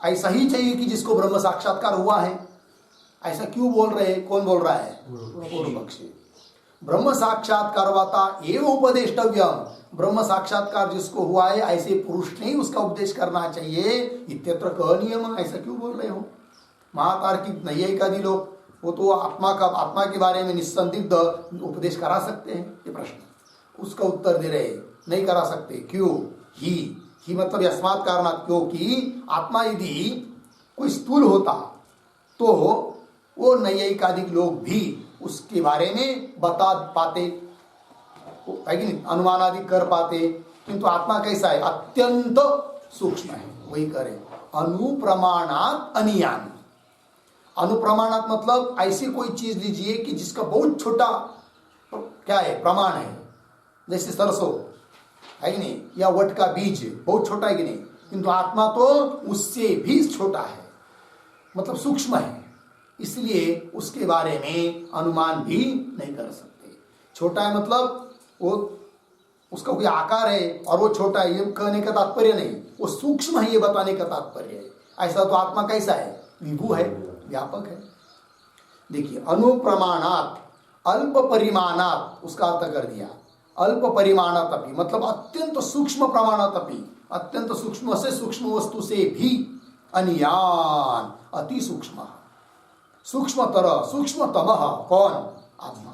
ऐसा ही चाहिए कि जिसको ब्रह्म साक्षात्कार हुआ है? ऐसा क्यों बोल रहे हैं? कौन बोल रहा है? पूर्व पक्षी। ब्रह्म साक्षात्कारवाता एवं उपदेष्टव्यम, ब्रह्म साक्षात्कार जिसको हुआ है ऐसे पुरुष ने ही उसका उपदेश करना चाहिए। इत्यत्र क नियम, ऐसा क्यों बोल रहे हो? महातार्किक नैयायिकादि लोग वो तो आत्मा के बारे में निस्संदिग्ध उपदेश करा सकते हैं। ये प्रश्न, उसका उत्तर दे रहे नहीं करा सकते। क्यों? ही मतलब यस्मात् कारणात्, क्योंकि आत्मा यदि कोई स्थूल होता तो वो नैयायिकादिक लोग भी उसके बारे में बता पाते, है कि नहीं, अनुमान आदि कर पाते। किंतु आत्मा कैसा है? अत्यंत सूक्ष्म है। वही करे अनुप्रमाणात अनियान। अनुप्रमाणात मतलब ऐसी कोई चीज लीजिए कि जिसका बहुत छोटा क्या है? प्रमाण है। जैसे सरसों है कि नहीं, या वट का बीज बहुत छोटा है कि नहीं, किंतु आत्मा तो उससे भी छोटा है, मतलब सूक्ष्म है। इसलिए उसके बारे में अनुमान भी नहीं कर सकते। छोटा है मतलब वो उसका कोई आकार है और वो छोटा है, ये कहने का तात्पर्य नहीं, वो सूक्ष्म है ये बताने का तात्पर्य है। ऐसा तो आत्मा कैसा है? विभु है, व्यापक है। देखिए, अनुप्रमाणात अल्प परिमाणात, उसका अर्थ कर दिया अल्प परिमाणात अपि, मतलब अत्यंत सूक्ष्म प्रमाणात अपि, अत्यंत सूक्ष्म से सूक्ष्म वस्तु से भी अनियान, अति सूक्ष्म, सूक्ष्मतर सूक्ष्मतम कौन? आत्मा।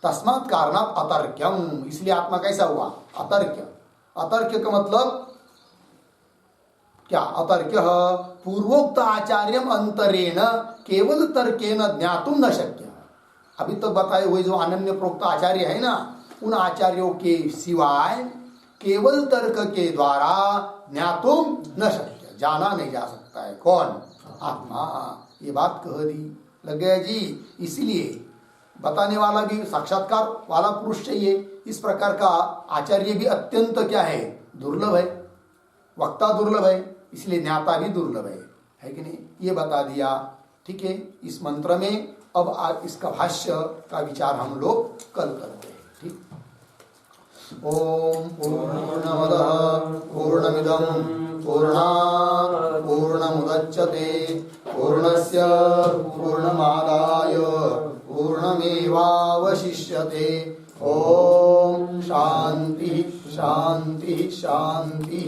तस्मात् कारणात् अतर्क्यम, इसलिए आत्मा कैसा हुआ? अतर्क्य। अतर्क्य का मतलब क्या? अतर्क्य पूर्वोक्त आचार्यम अंतरेण केवल तर्केण ज्ञातुम न शक्य। अभी तक तो बताए हुए जो अनन्य प्रोक्त आचार्य है ना, उन आचार्यों के सिवाय केवल तर्क के द्वारा ज्ञातुम न शक्य, जाना नहीं जा सकता है। कौन? आत्मा। ये बात कह दी। लग गया जी। इसलिए बताने वाला भी साक्षात्कार वाला पुरुष चाहिए। इस प्रकार का आचार्य भी अत्यंत क्या है? दुर्लभ है। वक्ता दुर्लभ है, इसलिए ज्ञाता भी दुर्लभ है कि नहीं? ये बता दिया। ठीक है, इस मंत्र में अब इसका भाष्य का विचार हम लोग कल करते हैं। ठीक। ओम पूर्णमदः पूर्णमिदं पूर्णात् पूर्णमुदच्यते पूर्णस्य पूर्णमादाय पूर्णमेवावशिष्यते। ओम शांति शांति शांति।